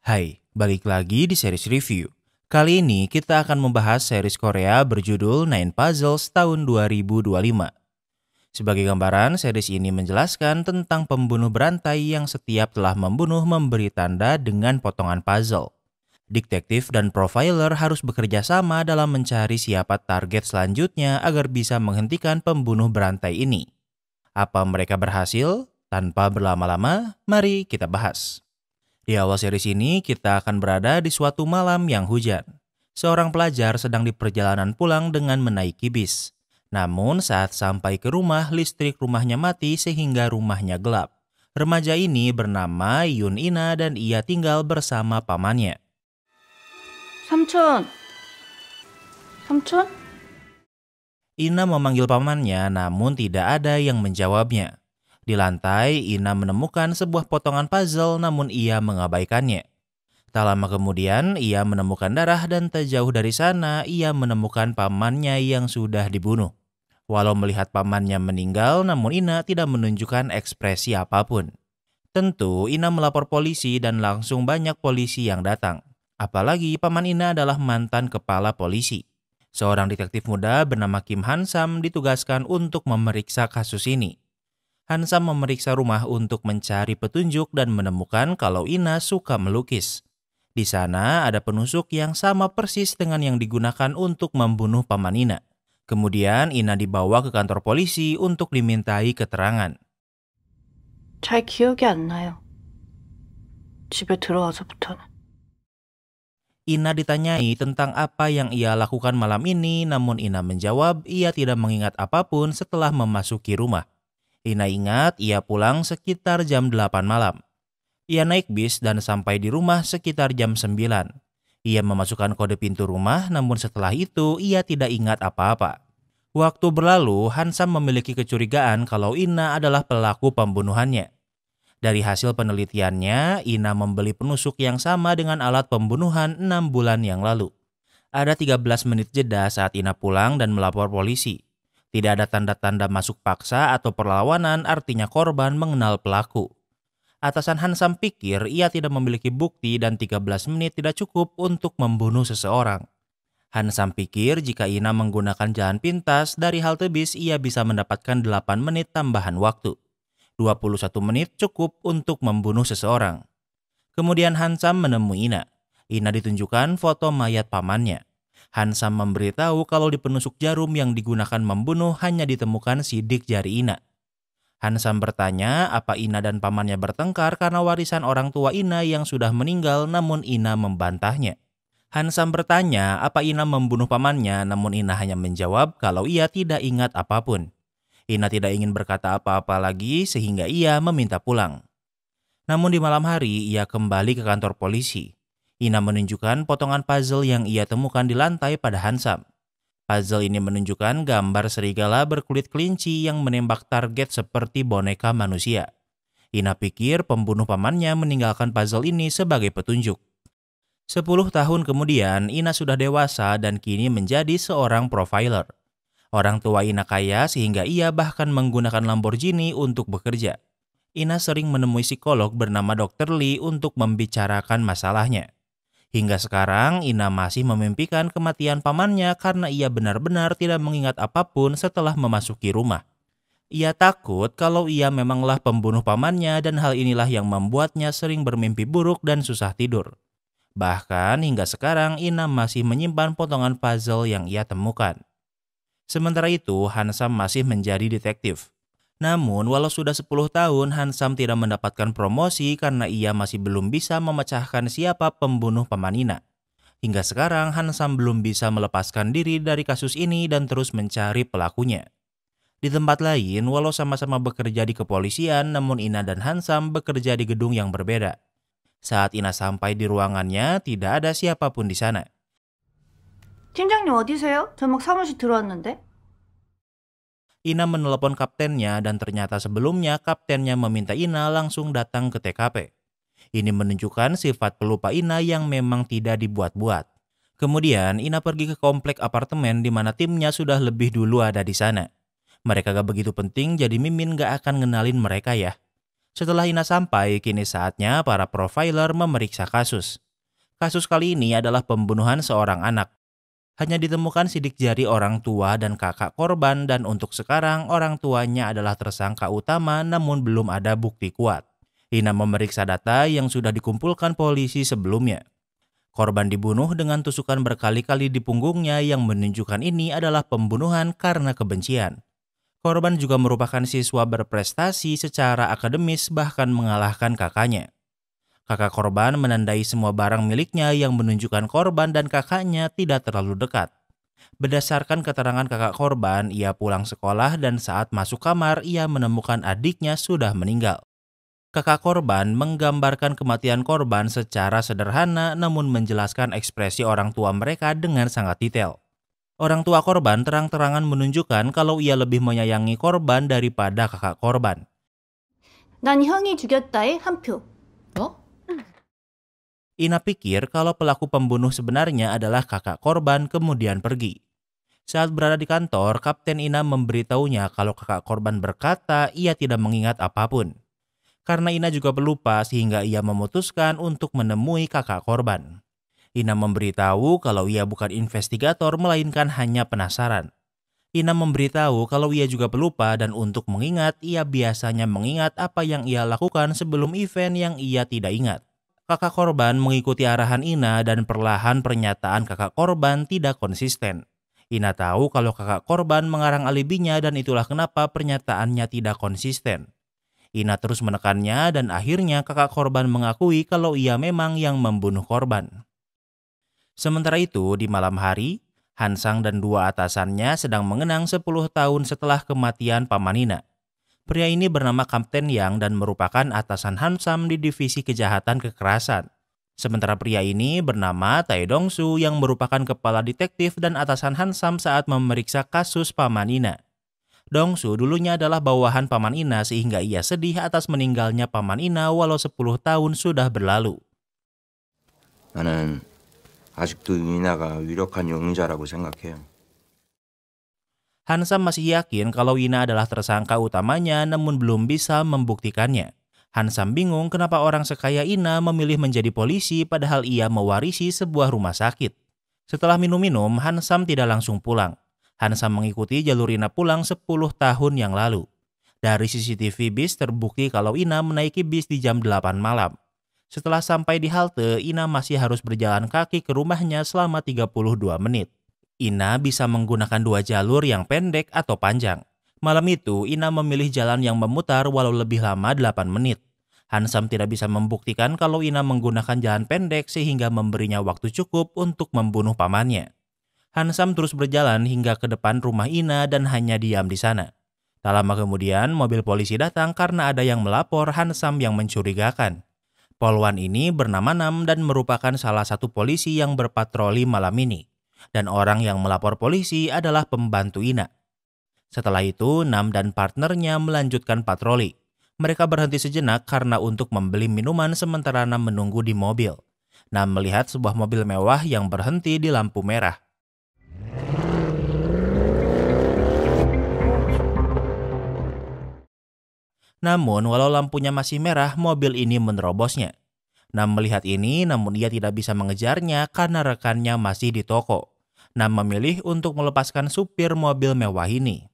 Hai, balik lagi di series review. Kali ini kita akan membahas series Korea berjudul Nine Puzzles tahun 2025. Sebagai gambaran, series ini menjelaskan tentang pembunuh berantai yang setiap telah membunuh memberi tanda dengan potongan puzzle. Detektif dan profiler harus bekerja sama dalam mencari siapa target selanjutnya agar bisa menghentikan pembunuh berantai ini. Apa mereka berhasil? Tanpa berlama-lama, mari kita bahas. Di awal series ini, kita akan berada di suatu malam yang hujan. Seorang pelajar sedang di perjalanan pulang dengan menaiki bis. Namun saat sampai ke rumah, listrik rumahnya mati sehingga rumahnya gelap. Remaja ini bernama Yun Ina dan ia tinggal bersama pamannya. 삼촌, 삼촌? Ina memanggil pamannya namun tidak ada yang menjawabnya. Di lantai, Ina menemukan sebuah potongan puzzle namun ia mengabaikannya. Tak lama kemudian, ia menemukan darah dan tak jauh dari sana, ia menemukan pamannya yang sudah dibunuh. Walau melihat pamannya meninggal, namun Ina tidak menunjukkan ekspresi apapun. Tentu, Ina melapor polisi dan langsung banyak polisi yang datang. Apalagi paman Ina adalah mantan kepala polisi. Seorang detektif muda bernama Kim Han-sam ditugaskan untuk memeriksa kasus ini. Han-sam memeriksa rumah untuk mencari petunjuk dan menemukan kalau Ina suka melukis. Di sana ada penusuk yang sama persis dengan yang digunakan untuk membunuh paman Ina. Kemudian Ina dibawa ke kantor polisi untuk dimintai keterangan. 잘 기억이 안 나요. 집에 들어와서부터는. Ina ditanyai tentang apa yang ia lakukan malam ini, namun Ina menjawab ia tidak mengingat apapun setelah memasuki rumah. Ina ingat ia pulang sekitar jam 8 malam. Ia naik bis dan sampai di rumah sekitar jam 9. Ia memasukkan kode pintu rumah, namun setelah itu ia tidak ingat apa-apa. Waktu berlalu, Han-sam memiliki kecurigaan kalau Ina adalah pelaku pembunuhannya. Dari hasil penelitiannya, Ina membeli penusuk yang sama dengan alat pembunuhan 6 bulan yang lalu. Ada 13 menit jeda saat Ina pulang dan melapor polisi. Tidak ada tanda-tanda masuk paksa atau perlawanan, artinya korban mengenal pelaku. Atasan Han-sam pikir ia tidak memiliki bukti dan 13 menit tidak cukup untuk membunuh seseorang. Han-sam pikir jika Ina menggunakan jalan pintas dari halte bis ia bisa mendapatkan 8 menit tambahan waktu. 21 menit cukup untuk membunuh seseorang. Kemudian Han-sam menemui Ina. Ina ditunjukkan foto mayat pamannya. Han-sam memberitahu kalau di penusuk jarum yang digunakan membunuh hanya ditemukan sidik jari Ina. Han-sam bertanya apa Ina dan pamannya bertengkar karena warisan orang tua Ina yang sudah meninggal, namun Ina membantahnya. Han-sam bertanya apa Ina membunuh pamannya, namun Ina hanya menjawab kalau ia tidak ingat apapun. Ina tidak ingin berkata apa-apa lagi sehingga ia meminta pulang. Namun di malam hari ia kembali ke kantor polisi. Ina menunjukkan potongan puzzle yang ia temukan di lantai pada Han-sam. Puzzle ini menunjukkan gambar serigala berkulit kelinci yang menembak target seperti boneka manusia. Ina pikir pembunuh pamannya meninggalkan puzzle ini sebagai petunjuk. 10 tahun kemudian, Ina sudah dewasa dan kini menjadi seorang profiler. Orang tua Ina kaya sehingga ia bahkan menggunakan Lamborghini untuk bekerja. Ina sering menemui psikolog bernama Dr. Lee untuk membicarakan masalahnya. Hingga sekarang, Ina masih memimpikan kematian pamannya karena ia benar-benar tidak mengingat apapun setelah memasuki rumah. Ia takut kalau ia memanglah pembunuh pamannya dan hal inilah yang membuatnya sering bermimpi buruk dan susah tidur. Bahkan hingga sekarang, Ina masih menyimpan potongan puzzle yang ia temukan. Sementara itu, Han-sam masih menjadi detektif. Namun, walau sudah 10 tahun, Han-sam tidak mendapatkan promosi karena ia masih belum bisa memecahkan siapa pembunuh paman Ina. Hingga sekarang, Han-sam belum bisa melepaskan diri dari kasus ini dan terus mencari pelakunya. Di tempat lain, walau sama-sama bekerja di kepolisian, namun Ina dan Han-sam bekerja di gedung yang berbeda. Saat Ina sampai di ruangannya, tidak ada siapapun di sana. 팀장님 어디세요? 저 막 사무실 들어왔는데. Ina menelepon kaptennya dan ternyata sebelumnya kaptennya meminta Ina langsung datang ke TKP. Ini menunjukkan sifat pelupa Ina yang memang tidak dibuat-buat. Kemudian Ina pergi ke komplek apartemen di mana timnya sudah lebih dulu ada di sana. Mereka gak begitu penting jadi Mimin gak akan ngenalin mereka ya. Setelah Ina sampai, kini saatnya para profiler memeriksa kasus. Kasus kali ini adalah pembunuhan seorang anak. Hanya ditemukan sidik jari orang tua dan kakak korban dan untuk sekarang orang tuanya adalah tersangka utama namun belum ada bukti kuat. Ina memeriksa data yang sudah dikumpulkan polisi sebelumnya. Korban dibunuh dengan tusukan berkali-kali di punggungnya yang menunjukkan ini adalah pembunuhan karena kebencian. Korban juga merupakan siswa berprestasi secara akademis bahkan mengalahkan kakaknya. Kakak korban menandai semua barang miliknya yang menunjukkan korban dan kakaknya tidak terlalu dekat. Berdasarkan keterangan kakak korban, ia pulang sekolah dan saat masuk kamar ia menemukan adiknya sudah meninggal. Kakak korban menggambarkan kematian korban secara sederhana namun menjelaskan ekspresi orang tua mereka dengan sangat detail. Orang tua korban terang-terangan menunjukkan kalau ia lebih menyayangi korban daripada kakak korban. 난 형이 죽였다에 한 표. Ina pikir kalau pelaku pembunuh sebenarnya adalah kakak korban kemudian pergi. Saat berada di kantor, Kapten Ina memberitahunya kalau kakak korban berkata ia tidak mengingat apapun. Karena Ina juga pelupa sehingga ia memutuskan untuk menemui kakak korban. Ina memberitahu kalau ia bukan investigator melainkan hanya penasaran. Ina memberitahu kalau ia juga pelupa dan untuk mengingat ia biasanya mengingat apa yang ia lakukan sebelum event yang ia tidak ingat. Kakak korban mengikuti arahan Ina dan perlahan pernyataan kakak korban tidak konsisten. Ina tahu kalau kakak korban mengarang alibinya dan itulah kenapa pernyataannya tidak konsisten. Ina terus menekannya dan akhirnya kakak korban mengakui kalau ia memang yang membunuh korban. Sementara itu, di malam hari, Hansang dan dua atasannya sedang mengenang 10 tahun setelah kematian paman Ina. Pria ini bernama Kapten Yang dan merupakan atasan Hansam di divisi kejahatan kekerasan. Sementara pria ini bernama Tae Dong-su yang merupakan kepala detektif dan atasan Hansam saat memeriksa kasus paman Ina. Dong-su dulunya adalah bawahan paman Ina sehingga ia sedih atas meninggalnya paman Ina walau 10 tahun sudah berlalu. 나는 아직도 이나가 유력한 용의자라고 생각해요. Hansam masih yakin kalau Ina adalah tersangka utamanya namun belum bisa membuktikannya. Hansam bingung kenapa orang sekaya Ina memilih menjadi polisi padahal ia mewarisi sebuah rumah sakit. Setelah minum-minum, Hansam tidak langsung pulang. Hansam mengikuti jalur Ina pulang 10 tahun yang lalu. Dari CCTV bis terbukti kalau Ina menaiki bis di jam 8 malam. Setelah sampai di halte, Ina masih harus berjalan kaki ke rumahnya selama 32 menit. Ina bisa menggunakan dua jalur yang pendek atau panjang. Malam itu, Ina memilih jalan yang memutar walau lebih lama 8 menit. Hansam tidak bisa membuktikan kalau Ina menggunakan jalan pendek sehingga memberinya waktu cukup untuk membunuh pamannya. Hansam terus berjalan hingga ke depan rumah Ina dan hanya diam di sana. Tak lama kemudian, mobil polisi datang karena ada yang melapor Hansam yang mencurigakan. Polwan ini bernama Nam dan merupakan salah satu polisi yang berpatroli malam ini. Dan orang yang melapor polisi adalah pembantu Ina. Setelah itu, Nam dan partnernya melanjutkan patroli. Mereka berhenti sejenak karena untuk membeli minuman sementara Nam menunggu di mobil. Nam melihat sebuah mobil mewah yang berhenti di lampu merah. Namun, walau lampunya masih merah, mobil ini menerobosnya. Nam melihat ini, namun ia tidak bisa mengejarnya karena rekannya masih di toko. Nam memilih untuk melepaskan supir mobil mewah ini.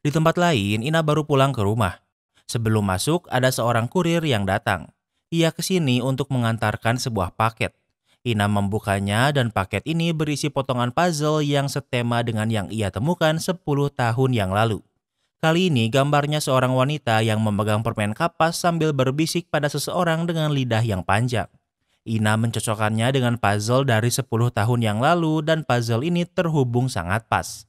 Di tempat lain, Ina baru pulang ke rumah. Sebelum masuk, ada seorang kurir yang datang. Ia ke sini untuk mengantarkan sebuah paket. Ina membukanya dan paket ini berisi potongan puzzle yang setema dengan yang ia temukan 10 tahun yang lalu. Kali ini gambarnya seorang wanita yang memegang permen kapas sambil berbisik pada seseorang dengan lidah yang panjang. Ina mencocokkannya dengan puzzle dari 10 tahun yang lalu dan puzzle ini terhubung sangat pas.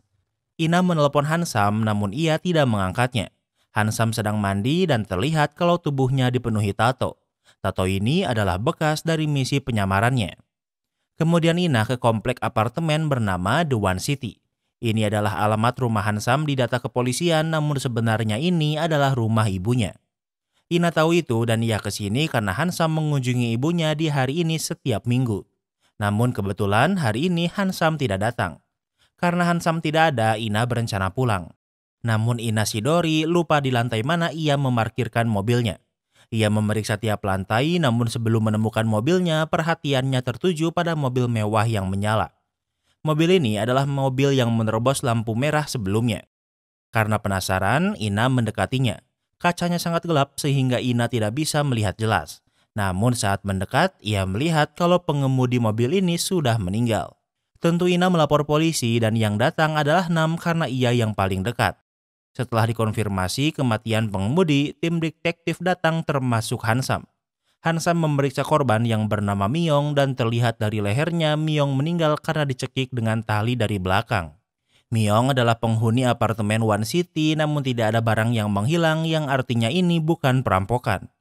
Ina menelepon Hansam namun ia tidak mengangkatnya. Hansam sedang mandi dan terlihat kalau tubuhnya dipenuhi tato. Tato ini adalah bekas dari misi penyamarannya. Kemudian Ina ke komplek apartemen bernama The One City. Ini adalah alamat rumah Hansam di data kepolisian namun sebenarnya ini adalah rumah ibunya. Ina tahu itu dan ia ke sini karena Hansam mengunjungi ibunya di hari ini setiap minggu. Namun kebetulan hari ini Hansam tidak datang. Karena Hansam tidak ada, Ina berencana pulang. Namun Ina Shidori lupa di lantai mana ia memarkirkan mobilnya. Ia memeriksa tiap lantai, namun sebelum menemukan mobilnya, perhatiannya tertuju pada mobil mewah yang menyala. Mobil ini adalah mobil yang menerobos lampu merah sebelumnya. Karena penasaran, Ina mendekatinya. Kacanya sangat gelap sehingga Ina tidak bisa melihat jelas. Namun saat mendekat, ia melihat kalau pengemudi mobil ini sudah meninggal. Tentu Ina melapor polisi dan yang datang adalah Nam karena ia yang paling dekat. Setelah dikonfirmasi kematian pengemudi, tim detektif datang termasuk Hansam. Hansam memeriksa korban yang bernama Myong dan terlihat dari lehernya Myong meninggal karena dicekik dengan tali dari belakang. Myong adalah penghuni apartemen One City namun tidak ada barang yang menghilang yang artinya ini bukan perampokan.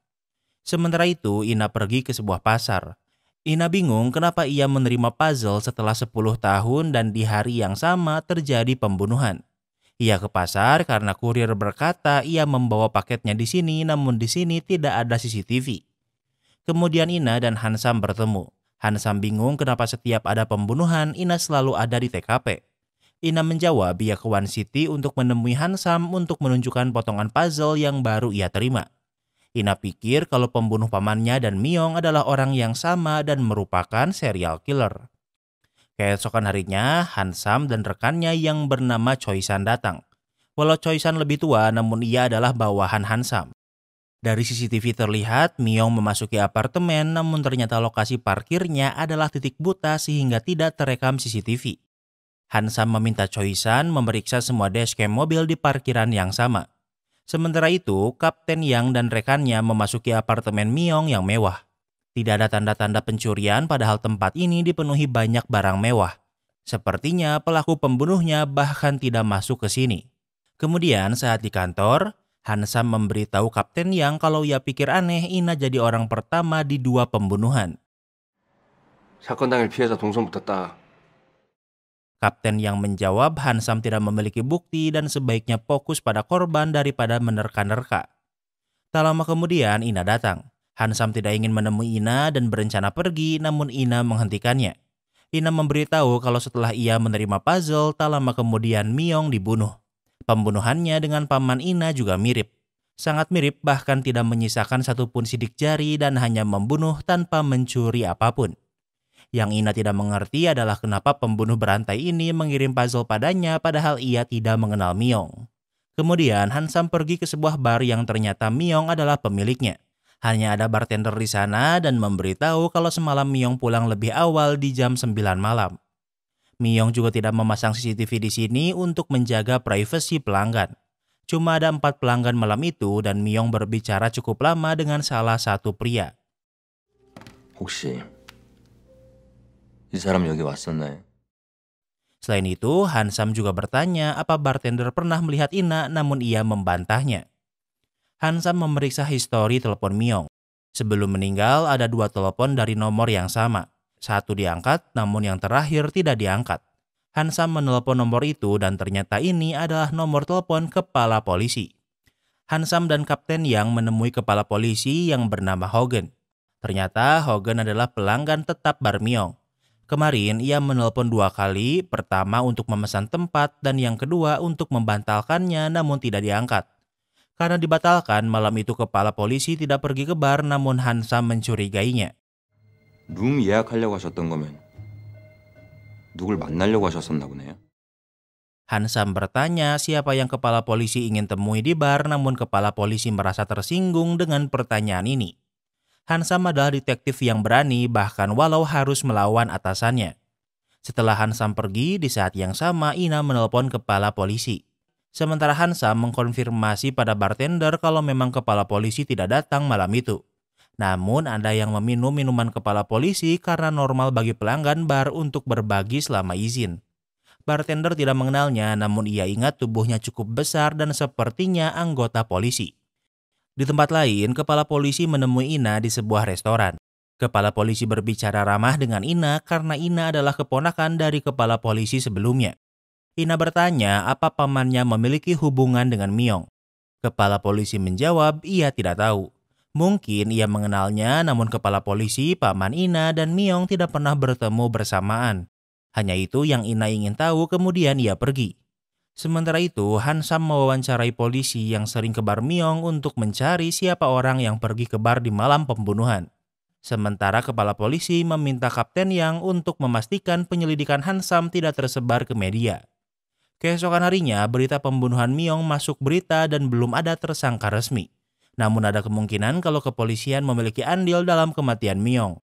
Sementara itu, Ina pergi ke sebuah pasar. Ina bingung kenapa ia menerima puzzle setelah 10 tahun dan di hari yang sama terjadi pembunuhan. Ia ke pasar karena kurir berkata ia membawa paketnya di sini namun di sini tidak ada CCTV. Kemudian Ina dan Hansam bertemu. Hansam bingung kenapa setiap ada pembunuhan Ina selalu ada di TKP. Ina menjawab ia ke One City untuk menemui Hansam untuk menunjukkan potongan puzzle yang baru ia terima. Ina pikir kalau pembunuh pamannya dan Myong adalah orang yang sama dan merupakan serial killer. Keesokan harinya, Hansam dan rekannya yang bernama Choi San datang. Walau Choi San lebih tua, namun ia adalah bawahan Hansam. Dari CCTV terlihat Myong memasuki apartemen, namun ternyata lokasi parkirnya adalah titik buta sehingga tidak terekam CCTV. Hansam meminta Choi San memeriksa semua dashcam mobil di parkiran yang sama. Sementara itu, Kapten Yang dan rekannya memasuki apartemen Myong yang mewah. Tidak ada tanda-tanda pencurian padahal tempat ini dipenuhi banyak barang mewah. Sepertinya pelaku pembunuhnya bahkan tidak masuk ke sini. Kemudian saat di kantor, Hansam memberitahu Kapten Yang kalau ia pikir aneh Ina jadi orang pertama di 2 pembunuhan. 사건 당일 피해자 동선 붙었다. Kapten Yang menjawab Hansam tidak memiliki bukti dan sebaiknya fokus pada korban daripada menerka-nerka. Tak lama kemudian Ina datang. Hansam tidak ingin menemui Ina dan berencana pergi, namun Ina menghentikannya. Ina memberitahu kalau setelah ia menerima puzzle, tak lama kemudian Myong dibunuh. Pembunuhannya dengan paman Ina juga mirip. Sangat mirip bahkan tidak menyisakan satupun sidik jari dan hanya membunuh tanpa mencuri apapun. Yang Ina tidak mengerti adalah kenapa pembunuh berantai ini mengirim puzzle padanya padahal ia tidak mengenal Myong. Kemudian Hansam pergi ke sebuah bar yang ternyata Myong adalah pemiliknya. Hanya ada bartender di sana dan memberitahu kalau semalam Myong pulang lebih awal di jam 9 malam. Myong juga tidak memasang CCTV di sini untuk menjaga privasi pelanggan. Cuma ada 4 pelanggan malam itu dan Myong berbicara cukup lama dengan salah satu pria. 혹시 이 사람 여기 왔었나요? Selain itu, Hansam juga bertanya apa bartender pernah melihat Ina namun ia membantahnya. Hansam memeriksa histori telepon Myong. Sebelum meninggal ada 2 telepon dari nomor yang sama. Satu diangkat namun yang terakhir tidak diangkat. Hansam menelepon nomor itu dan ternyata ini adalah nomor telepon kepala polisi. Hansam dan Kapten Yang menemui kepala polisi yang bernama Hogan. Ternyata Hogan adalah pelanggan tetap bar Myong. Kemarin ia menelpon 2 kali, pertama untuk memesan tempat dan yang kedua untuk membatalkannya namun tidak diangkat. Karena dibatalkan, malam itu kepala polisi tidak pergi ke bar namun Hansam mencurigainya. 룸 예약하려고 하셨던 거면 누굴 만나려고 하셨었나 보네요. Hansam bertanya siapa yang kepala polisi ingin temui di bar namun kepala polisi merasa tersinggung dengan pertanyaan ini. Hansam adalah detektif yang berani bahkan walau harus melawan atasannya. Setelah Hansam pergi, di saat yang sama Ina menelpon kepala polisi. Sementara Hansam mengkonfirmasi pada bartender kalau memang kepala polisi tidak datang malam itu. Namun ada yang meminum minuman kepala polisi karena normal bagi pelanggan bar untuk berbagi selama izin. Bartender tidak mengenalnya namun ia ingat tubuhnya cukup besar dan sepertinya anggota polisi. Di tempat lain, kepala polisi menemui Ina di sebuah restoran. Kepala polisi berbicara ramah dengan Ina karena Ina adalah keponakan dari kepala polisi sebelumnya. Ina bertanya apa pamannya memiliki hubungan dengan Myong. Kepala polisi menjawab ia tidak tahu. Mungkin ia mengenalnya namun kepala polisi, paman Ina dan Myong tidak pernah bertemu bersamaan. Hanya itu yang Ina ingin tahu kemudian ia pergi. Sementara itu, Hansam mewawancarai polisi yang sering ke bar Myong untuk mencari siapa orang yang pergi ke bar di malam pembunuhan. Sementara kepala polisi meminta Kapten Yang untuk memastikan penyelidikan Hansam tidak tersebar ke media. Keesokan harinya, berita pembunuhan Myong masuk berita dan belum ada tersangka resmi. Namun ada kemungkinan kalau kepolisian memiliki andil dalam kematian Myong.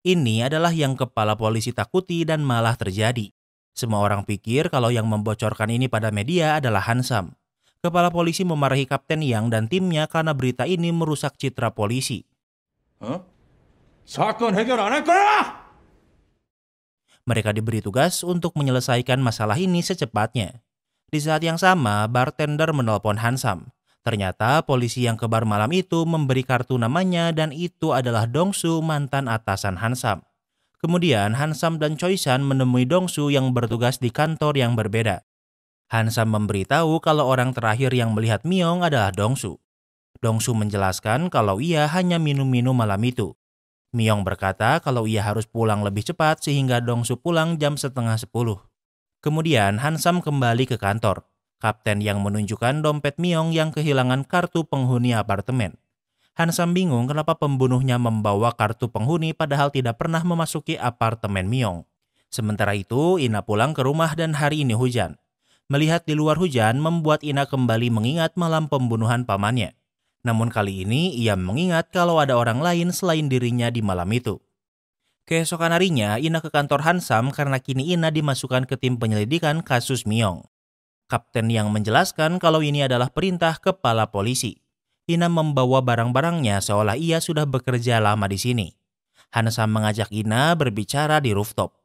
Ini adalah yang kepala polisi takuti dan malah terjadi. Semua orang pikir kalau yang membocorkan ini pada media adalah Hansam. Kepala polisi memarahi Kapten Yang dan timnya karena berita ini merusak citra polisi. 사건 해결 안 할 거야! Mereka diberi tugas untuk menyelesaikan masalah ini secepatnya. Di saat yang sama, bartender menelpon Hansam. Ternyata polisi yang ke bar malam itu memberi kartu namanya dan itu adalah Dongsu, mantan atasan Hansam. Kemudian Hansam dan Choi-san menemui Dongsu yang bertugas di kantor yang berbeda. Hansam memberitahu kalau orang terakhir yang melihat Myong adalah Dongsu. Dongsu menjelaskan kalau ia hanya minum-minum malam itu. Myong berkata kalau ia harus pulang lebih cepat sehingga Dongsu pulang jam 9:30. Kemudian Hansam kembali ke kantor. Kapten yang menunjukkan dompet Myong yang kehilangan kartu penghuni apartemen. Hansam bingung kenapa pembunuhnya membawa kartu penghuni padahal tidak pernah memasuki apartemen Myong. Sementara itu, Ina pulang ke rumah dan hari ini hujan. Melihat di luar hujan membuat Ina kembali mengingat malam pembunuhan pamannya. Namun kali ini ia mengingat kalau ada orang lain selain dirinya di malam itu. Keesokan harinya, Ina ke kantor Hansam karena kini Ina dimasukkan ke tim penyelidikan kasus Myong. Kapten yang menjelaskan kalau ini adalah perintah kepala polisi. Ina membawa barang-barangnya seolah ia sudah bekerja lama di sini. Hansam mengajak Ina berbicara di rooftop.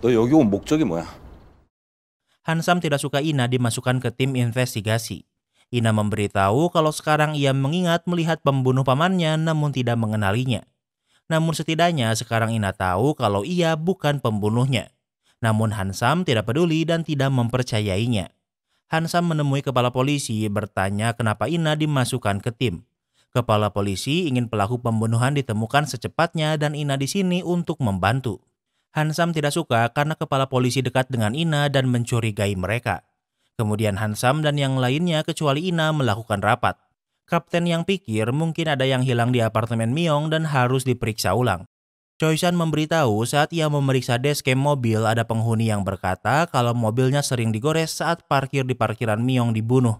너 여기 온 목적이 뭐야? Hansam tidak suka Ina dimasukkan ke tim investigasi. Ina memberitahu kalau sekarang ia mengingat melihat pembunuh pamannya namun tidak mengenalinya. Namun setidaknya sekarang Ina tahu kalau ia bukan pembunuhnya. Namun Hansam tidak peduli dan tidak mempercayainya. Hansam menemui kepala polisi bertanya kenapa Ina dimasukkan ke tim. Kepala polisi ingin pelaku pembunuhan ditemukan secepatnya dan Ina di sini untuk membantu. Hansam tidak suka karena kepala polisi dekat dengan Ina dan mencurigai mereka. Kemudian Hansam dan yang lainnya kecuali Ina melakukan rapat. Kapten yang pikir mungkin ada yang hilang di apartemen Myong dan harus diperiksa ulang. Choi-san memberitahu saat ia memeriksa dashcam mobil ada penghuni yang berkata kalau mobilnya sering digores saat parkir di parkiran Myong dibunuh.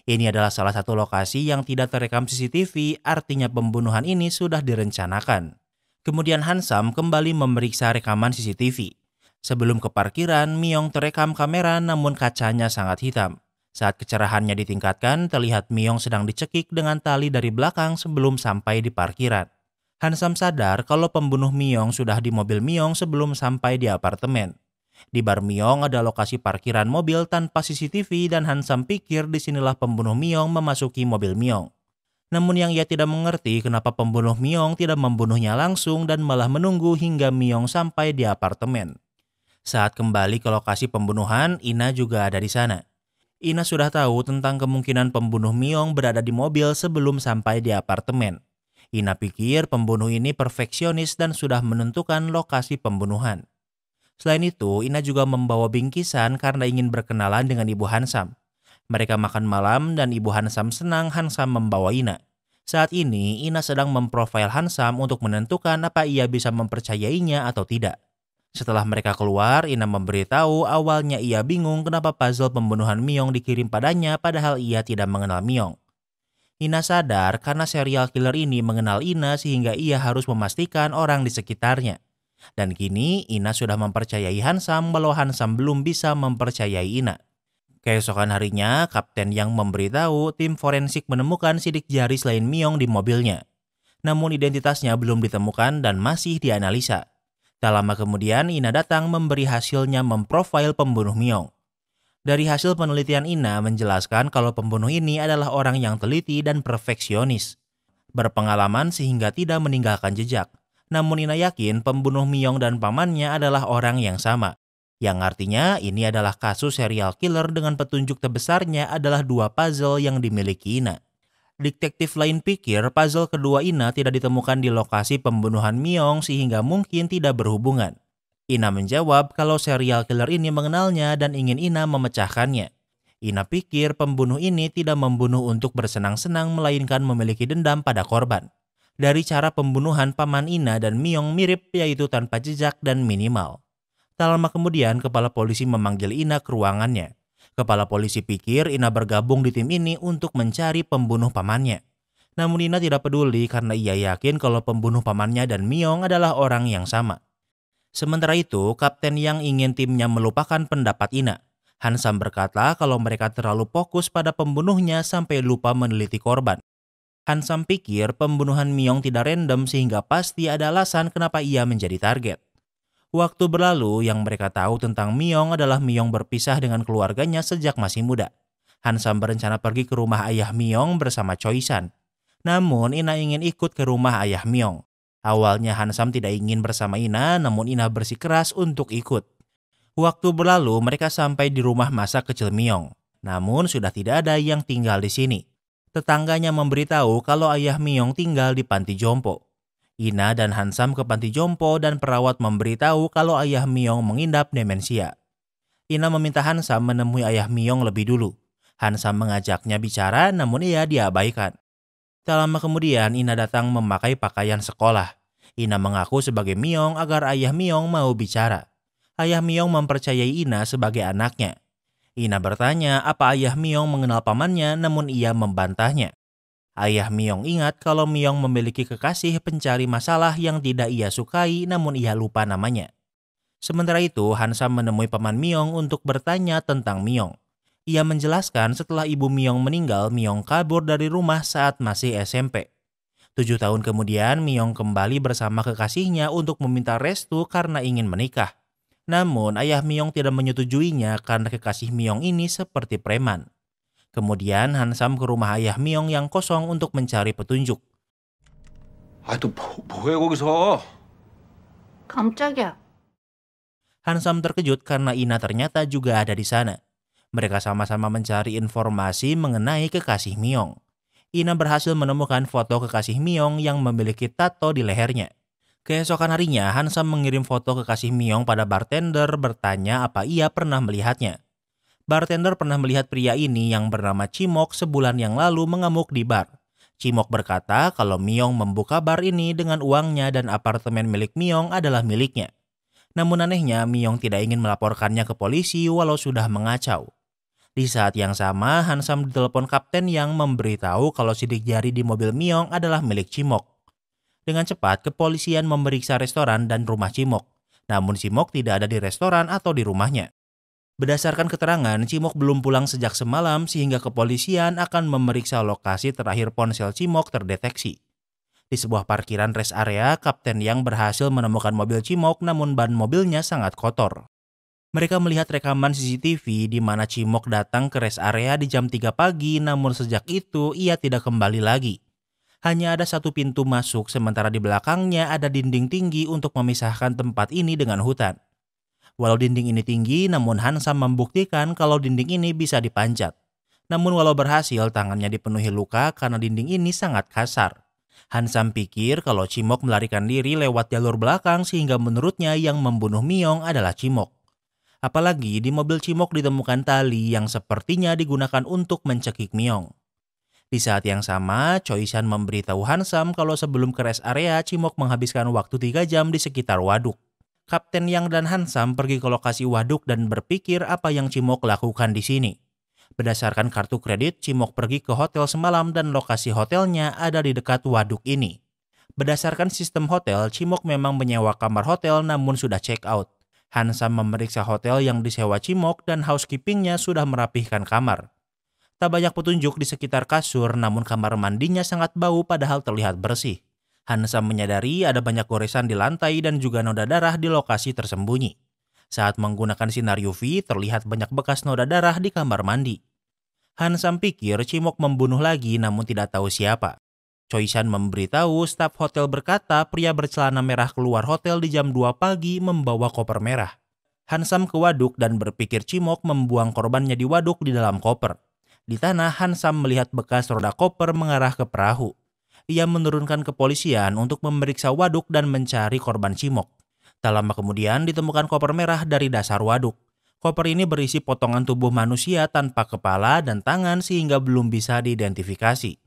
Ini adalah salah satu lokasi yang tidak terekam CCTV, artinya pembunuhan ini sudah direncanakan. Kemudian Hansam kembali memeriksa rekaman CCTV. Sebelum ke parkiran, Myong terekam kamera namun kacanya sangat hitam. Saat kecerahannya ditingkatkan, terlihat Myong sedang dicekik dengan tali dari belakang sebelum sampai di parkiran. Hansam sadar kalau pembunuh Myong sudah di mobil Myong sebelum sampai di apartemen. Di bar Myong ada lokasi parkiran mobil tanpa CCTV dan Hansam pikir disinilah pembunuh Myong memasuki mobil Myong. Namun yang ia tidak mengerti kenapa pembunuh Myong tidak membunuhnya langsung dan malah menunggu hingga Myong sampai di apartemen. Saat kembali ke lokasi pembunuhan, Ina juga ada di sana. Ina sudah tahu tentang kemungkinan pembunuh Myong berada di mobil sebelum sampai di apartemen. Ina pikir pembunuh ini perfeksionis dan sudah menentukan lokasi pembunuhan. Selain itu, Ina juga membawa bingkisan karena ingin berkenalan dengan Ibu Hansam. Mereka makan malam dan Ibu Hansam senang Hansam membawa Ina. Saat ini, Ina sedang memprofil Hansam untuk menentukan apa ia bisa mempercayainya atau tidak. Setelah mereka keluar, Ina memberitahu awalnya ia bingung kenapa puzzle pembunuhan Myong dikirim padanya padahal ia tidak mengenal Myong. Ina sadar karena serial killer ini mengenal Ina sehingga ia harus memastikan orang di sekitarnya. Dan kini Ina sudah mempercayai Hansam walau Hansam belum bisa mempercayai Ina. Keesokan harinya, Kapten yang memberitahu tim forensik menemukan sidik jari selain Myong di mobilnya. Namun identitasnya belum ditemukan dan masih dianalisa. Tak lama kemudian Ina datang memberi hasilnya memprofil pembunuh Myong. Dari hasil penelitian Ina menjelaskan kalau pembunuh ini adalah orang yang teliti dan perfeksionis. Berpengalaman sehingga tidak meninggalkan jejak. Namun Ina yakin pembunuh Myong dan pamannya adalah orang yang sama. Yang artinya ini adalah kasus serial killer dengan petunjuk terbesarnya adalah 2 puzzle yang dimiliki Ina. Detektif lain pikir puzzle kedua Ina tidak ditemukan di lokasi pembunuhan Myong sehingga mungkin tidak berhubungan. Ina menjawab kalau serial killer ini mengenalnya dan ingin Ina memecahkannya. Ina pikir pembunuh ini tidak membunuh untuk bersenang-senang melainkan memiliki dendam pada korban. Dari cara pembunuhan paman Ina dan Myong mirip, yaitu tanpa jejak dan minimal. Tak lama kemudian kepala polisi memanggil Ina ke ruangannya. Kepala polisi pikir Ina bergabung di tim ini untuk mencari pembunuh pamannya. Namun Ina tidak peduli karena ia yakin kalau pembunuh pamannya dan Myong adalah orang yang sama. Sementara itu, kapten yang ingin timnya melupakan pendapat Ina. Hansam berkata kalau mereka terlalu fokus pada pembunuhnya sampai lupa meneliti korban. Hansam pikir pembunuhan Myong tidak random sehingga pasti ada alasan kenapa ia menjadi target. Waktu berlalu, yang mereka tahu tentang Myong adalah Myong berpisah dengan keluarganya sejak masih muda. Hansam berencana pergi ke rumah ayah Myong bersama Choi San. Namun Ina ingin ikut ke rumah ayah Myong. Awalnya Hansam tidak ingin bersama Ina, namun Ina bersikeras untuk ikut. Waktu berlalu, mereka sampai di rumah masa kecil Myong. Namun sudah tidak ada yang tinggal di sini. Tetangganya memberitahu kalau ayah Myong tinggal di panti jompo. Ina dan Hansam ke panti jompo dan perawat memberitahu kalau ayah Myong mengidap demensia. Ina meminta Hansam menemui ayah Myong lebih dulu. Hansam mengajaknya bicara, namun ia diabaikan. Tak lama kemudian Ina datang memakai pakaian sekolah. Ina mengaku sebagai Myong agar ayah Myong mau bicara. Ayah Myong mempercayai Ina sebagai anaknya. Ina bertanya apa ayah Myong mengenal pamannya, namun ia membantahnya. Ayah Myong ingat kalau Myong memiliki kekasih pencari masalah yang tidak ia sukai, namun ia lupa namanya. Sementara itu Hansam menemui paman Myong untuk bertanya tentang Myong. Ia menjelaskan setelah ibu Myong meninggal, Myong kabur dari rumah saat masih SMP. 7 tahun kemudian, Myong kembali bersama kekasihnya untuk meminta restu karena ingin menikah. Namun, ayah Myong tidak menyetujuinya karena kekasih Myong ini seperti preman. Kemudian, Hansam ke rumah ayah Myong yang kosong untuk mencari petunjuk. 아, 또 뭐해 거기서? 깜짝이야. Hansam terkejut karena Ina ternyata juga ada di sana. Mereka sama-sama mencari informasi mengenai kekasih Myong. Ina berhasil menemukan foto kekasih Myong yang memiliki tato di lehernya. Keesokan harinya, Hansam mengirim foto kekasih Myong pada bartender bertanya apa ia pernah melihatnya. Bartender pernah melihat pria ini yang bernama Chimok sebulan yang lalu mengamuk di bar. Chimok berkata kalau Myong membuka bar ini dengan uangnya dan apartemen milik Myong adalah miliknya. Namun anehnya, Myong tidak ingin melaporkannya ke polisi walau sudah mengacau. Di saat yang sama, Hansam ditelepon kapten yang memberitahu kalau sidik jari di mobil Myong adalah milik Chimok. Dengan cepat, kepolisian memeriksa restoran dan rumah Chimok. Namun Chimok tidak ada di restoran atau di rumahnya. Berdasarkan keterangan, Chimok belum pulang sejak semalam sehingga kepolisian akan memeriksa lokasi terakhir ponsel Chimok terdeteksi. Di sebuah parkiran rest area, kapten yang berhasil menemukan mobil Chimok namun ban mobilnya sangat kotor. Mereka melihat rekaman CCTV di mana Chimok datang ke rest area di jam 3 pagi, namun sejak itu ia tidak kembali lagi. Hanya ada satu pintu masuk, sementara di belakangnya ada dinding tinggi untuk memisahkan tempat ini dengan hutan. Walau dinding ini tinggi, namun Hansam membuktikan kalau dinding ini bisa dipanjat. Namun walau berhasil, tangannya dipenuhi luka karena dinding ini sangat kasar. Hansam pikir kalau Chimok melarikan diri lewat jalur belakang sehingga menurutnya yang membunuh Myong adalah Chimok. Apalagi di mobil Chimok ditemukan tali yang sepertinya digunakan untuk mencekik Myong. Di saat yang sama, Choi San memberitahu Hansam kalau sebelum ke rest area, Chimok menghabiskan waktu 3 jam di sekitar waduk. Kapten Yang dan Hansam pergi ke lokasi waduk dan berpikir apa yang Chimok lakukan di sini. Berdasarkan kartu kredit, Chimok pergi ke hotel semalam dan lokasi hotelnya ada di dekat waduk ini. Berdasarkan sistem hotel, Chimok memang menyewa kamar hotel namun sudah check out. Hansam memeriksa hotel yang disewa Chimok dan housekeepingnya sudah merapihkan kamar. Tak banyak petunjuk di sekitar kasur, namun kamar mandinya sangat bau padahal terlihat bersih. Hansam menyadari ada banyak goresan di lantai dan juga noda darah di lokasi tersembunyi. Saat menggunakan sinar UV, terlihat banyak bekas noda darah di kamar mandi. Hansam pikir Chimok membunuh lagi namun tidak tahu siapa. Choi San memberitahu staf hotel berkata pria bercelana merah keluar hotel di jam 2 pagi membawa koper merah. Hansam ke waduk dan berpikir Chimok membuang korbannya di waduk di dalam koper. Di tanah, Hansam melihat bekas roda koper mengarah ke perahu. Ia menurunkan kepolisian untuk memeriksa waduk dan mencari korban Chimok. Tak lama kemudian ditemukan koper merah dari dasar waduk. Koper ini berisi potongan tubuh manusia tanpa kepala dan tangan sehingga belum bisa diidentifikasi.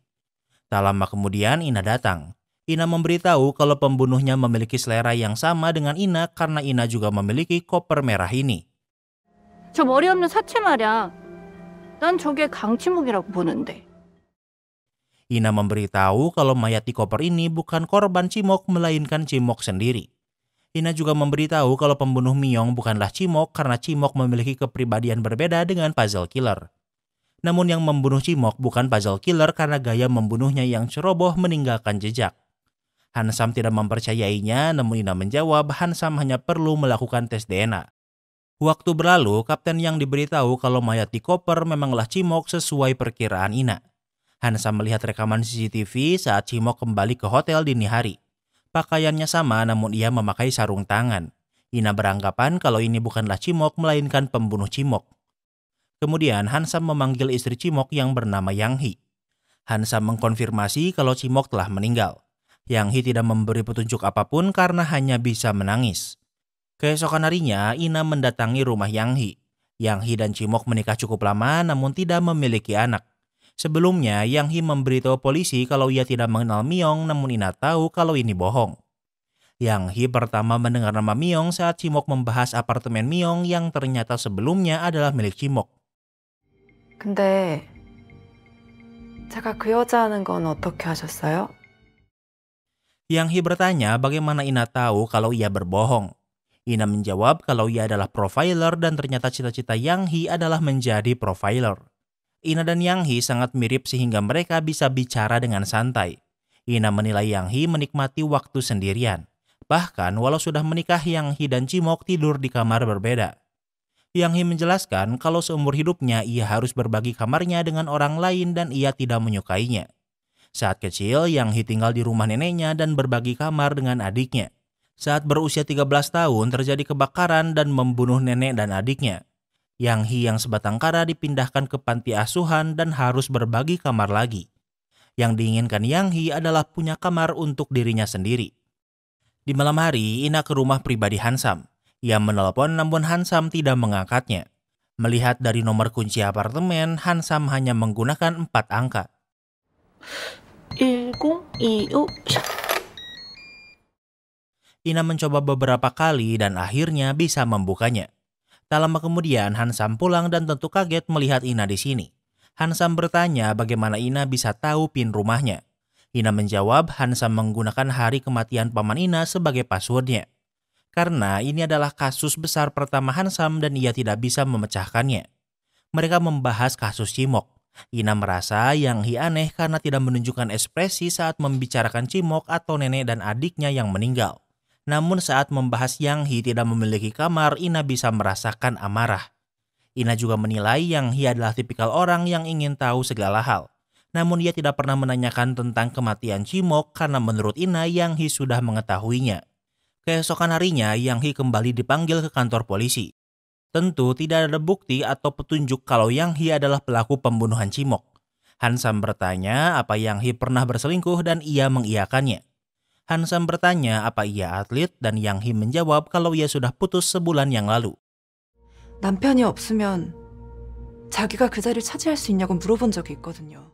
Tak lama kemudian Ina datang. Ina memberitahu kalau pembunuhnya memiliki selera yang sama dengan Ina karena Ina juga memiliki koper merah ini. 저 머리 없는 사체 말이야. 난 저게 강치목이라고 보는데. Ina memberitahu kalau mayat di koper ini bukan korban Cimok melainkan Cimok sendiri. Ina juga memberitahu kalau pembunuh Myong bukanlah Cimok karena Cimok memiliki kepribadian berbeda dengan puzzle killer. Namun yang membunuh Cimok bukan puzzle killer karena gaya membunuhnya yang ceroboh meninggalkan jejak. Hansam tidak mempercayainya, namun Ina menjawab Hansam hanya perlu melakukan tes DNA. Waktu berlalu, kapten yang diberitahu kalau mayat di koper memanglah Cimok sesuai perkiraan Ina. Hansam melihat rekaman CCTV saat Cimok kembali ke hotel dini hari. Pakaiannya sama namun ia memakai sarung tangan. Ina beranggapan kalau ini bukanlah Cimok melainkan pembunuh Cimok. Kemudian Hansam memanggil istri Cimok yang bernama Yang Hee. Hansam mengkonfirmasi kalau Cimok telah meninggal. Yang Hee tidak memberi petunjuk apapun karena hanya bisa menangis. Keesokan harinya, Ina mendatangi rumah Yang Hee. Yang Hee dan Cimok menikah cukup lama namun tidak memiliki anak. Sebelumnya, Yang Hee memberitahu polisi kalau ia tidak mengenal Myong namun Ina tahu kalau ini bohong. Yang Hee pertama mendengar nama Myong saat Cimok membahas apartemen Myong yang ternyata sebelumnya adalah milik Cimok. 근데 제가 그 여자는 건 어떻게 하셨어요? Yang Hee bertanya bagaimana Ina tahu kalau ia berbohong. Ina menjawab kalau ia adalah profiler dan ternyata cita-cita Yang Hee adalah menjadi profiler. Ina dan Yang Hee sangat mirip sehingga mereka bisa bicara dengan santai. Ina menilai Yang Hee menikmati waktu sendirian. Bahkan walau sudah menikah, Yang Hee dan Cimok tidur di kamar berbeda. Yang Hee menjelaskan kalau seumur hidupnya ia harus berbagi kamarnya dengan orang lain dan ia tidak menyukainya. Saat kecil, Yang Hee tinggal di rumah neneknya dan berbagi kamar dengan adiknya. Saat berusia 13 tahun terjadi kebakaran dan membunuh nenek dan adiknya. Yang Hee yang sebatang kara dipindahkan ke panti asuhan dan harus berbagi kamar lagi. Yang diinginkan Yang Hee adalah punya kamar untuk dirinya sendiri. Di malam hari, Ina ke rumah pribadi Hansam. Ia menelpon namun Hansam tidak mengangkatnya. Melihat dari nomor kunci apartemen, Hansam hanya menggunakan 4 angka. 1025. Ina mencoba beberapa kali dan akhirnya bisa membukanya. Tak lama kemudian Hansam pulang dan tentu kaget melihat Ina di sini. Hansam bertanya bagaimana Ina bisa tahu PIN rumahnya. Ina menjawab Hansam menggunakan hari kematian paman Ina sebagai passwordnya. Karena ini adalah kasus besar pertama Hansam dan ia tidak bisa memecahkannya. Mereka membahas kasus Cimok. Ina merasa Yang Hee aneh karena tidak menunjukkan ekspresi saat membicarakan Cimok atau nenek dan adiknya yang meninggal. Namun saat membahas Yang Hee tidak memiliki kamar, Ina bisa merasakan amarah. Ina juga menilai Yang Hee adalah tipikal orang yang ingin tahu segala hal. Namun ia tidak pernah menanyakan tentang kematian Cimok karena menurut Ina Yang Hee sudah mengetahuinya. Keesokan harinya Yang Hee kembali dipanggil ke kantor polisi. Tentu tidak ada bukti atau petunjuk kalau Yang Hee adalah pelaku pembunuhan Cimok. Hansam bertanya apa Yang Hee pernah berselingkuh dan ia mengiyakannya. Hansam bertanya apa ia atlet dan Yang Hee menjawab kalau ia sudah putus sebulan yang lalu. 남편이 없으면 자기가 그 자리를 차지할 수 있냐고 물어본 적이 있거든요.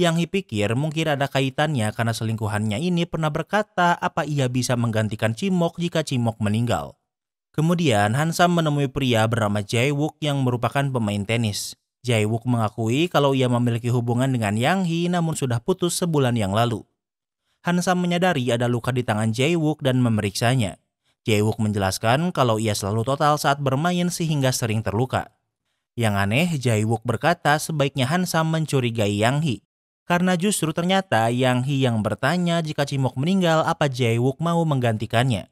Yang Hee pikir mungkin ada kaitannya karena selingkuhannya ini pernah berkata apa ia bisa menggantikan Cimok jika Cimok meninggal. Kemudian Hansam menemui pria bernama Jae-wook yang merupakan pemain tenis. Jae-wook mengakui kalau ia memiliki hubungan dengan Yang Hee namun sudah putus sebulan yang lalu. Hansam menyadari ada luka di tangan Jae-wook dan memeriksanya. Jae-wook menjelaskan kalau ia selalu total saat bermain sehingga sering terluka. Yang aneh, Jae-wook berkata sebaiknya Hansam mencurigai Yang Hee. Karena justru ternyata Yang Hee yang bertanya jika Cimok meninggal apa Jae-wook mau menggantikannya.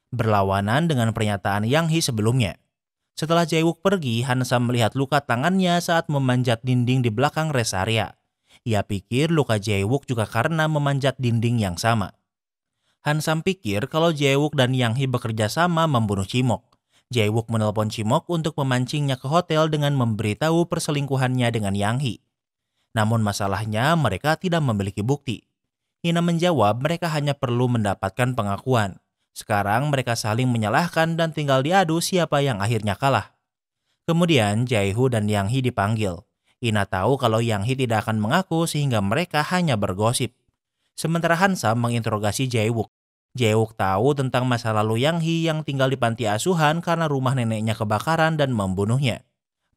Berlawanan dengan pernyataan Yang Hee sebelumnya. Setelah Jae-wook pergi, Hansam melihat luka tangannya saat memanjat dinding di belakang rest area. Ia pikir luka Jae-wook juga karena memanjat dinding yang sama. Hansam pikir kalau Jae-wook dan Yang Hee bekerja sama membunuh Cimok. Jae-wook menelpon Cimok untuk memancingnya ke hotel dengan memberitahu perselingkuhannya dengan Yang Hee. Namun masalahnya mereka tidak memiliki bukti. Ina menjawab mereka hanya perlu mendapatkan pengakuan. Sekarang mereka saling menyalahkan dan tinggal diadu siapa yang akhirnya kalah. Kemudian Jae-hoo dan Yang Hee dipanggil. Ina tahu kalau Yang Hee tidak akan mengaku sehingga mereka hanya bergosip. Sementara Han-sam menginterogasi Jae-wook. Jae-wook tahu tentang masa lalu Yang Hee yang tinggal di panti asuhan karena rumah neneknya kebakaran dan membunuhnya.